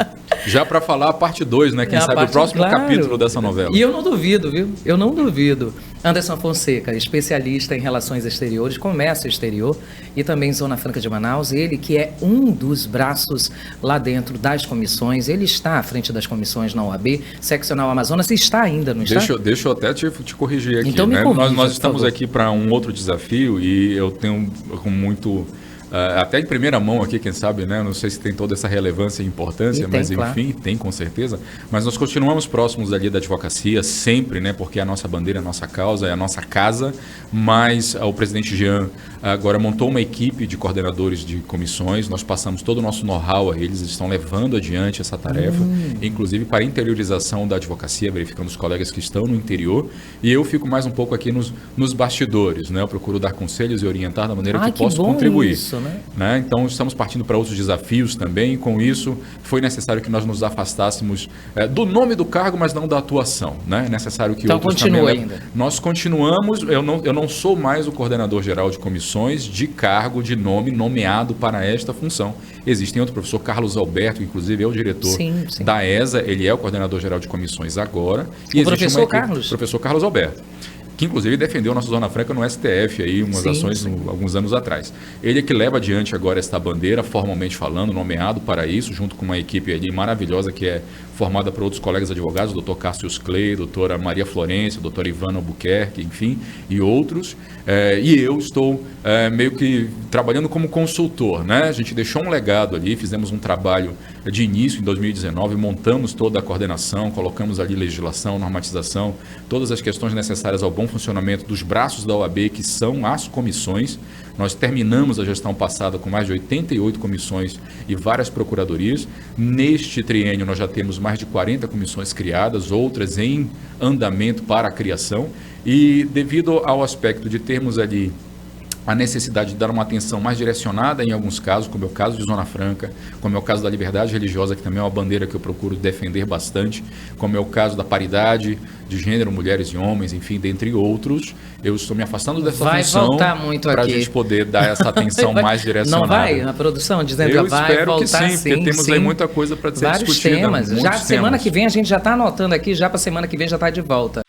Já para falar a parte 2, né? Quem sabe o próximo capítulo dessa novela. E eu não duvido, viu? Eu não duvido. Anderson Fonseca, especialista em relações exteriores, comércio exterior e também Zona Franca de Manaus. Ele que é um dos braços lá dentro das comissões. Ele está à frente das comissões na OAB, Seccional Amazonas. Está ainda, não está? Deixa eu até te corrigir aqui. Então né? Nós estamos aqui para um outro desafio e eu tenho com muito... até em primeira mão aqui, quem sabe, né? Não sei se tem toda essa relevância e importância, mas enfim, tem com certeza. Mas nós continuamos próximos ali da advocacia, sempre, né? Porque a nossa bandeira, a nossa causa, é a nossa casa. Mas o presidente Jean agora montou uma equipe de coordenadores de comissões. Nós passamos todo o nosso know-how a eles, estão levando adiante essa tarefa, inclusive para a interiorização da advocacia, verificando os colegas que estão no interior. E eu fico mais um pouco aqui nos bastidores, né? Eu procuro dar conselhos e orientar da maneira que posso contribuir. Isso. Né? Então, estamos partindo para outros desafios também. Com isso, foi necessário que nós nos afastássemos do nome do cargo, mas não da atuação. Né? É necessário que outros continua também... ainda. Nós continuamos. Eu não sou mais o coordenador geral de comissões de cargo, de nome, nomeado para esta função. Existem outro professor, Carlos Alberto, que inclusive é o diretor da ESA. Ele é o coordenador geral de comissões agora. E o professor Carlos? Professor Carlos Alberto, que inclusive defendeu a nossa Zona Franca no STF, aí, umas ações alguns anos atrás. Ele é que leva adiante agora esta bandeira, formalmente falando, nomeado para isso, junto com uma equipe ali maravilhosa que é formada por outros colegas advogados, doutor Cássio Clay, doutora Maria Florência, doutora Ivana Albuquerque, enfim, e outros. E eu estou meio que trabalhando como consultor, né? A gente deixou um legado ali, fizemos um trabalho de início em 2019, montamos toda a coordenação, colocamos ali legislação, normatização, todas as questões necessárias ao bom funcionamento dos braços da OAB, que são as comissões. Nós terminamos a gestão passada com mais de 88 comissões e várias procuradorias. Neste triênio nós já temos mais de 40 comissões criadas, outras em andamento para a criação. E devido ao aspecto de termos ali a necessidade de dar uma atenção mais direcionada em alguns casos, como é o caso de Zona Franca, como é o caso da liberdade religiosa, que também é uma bandeira que eu procuro defender bastante, como é o caso da paridade de gênero, mulheres e homens, enfim, dentre outros, eu estou me afastando dessa função para a gente poder dar essa atenção mais direcionada. Não vai a produção dizendo que vai espero voltar que sim, porque temos aí muita coisa para ser vários discutida. Temas. Já semana que vem a gente já está anotando aqui, já para semana que vem já está de volta.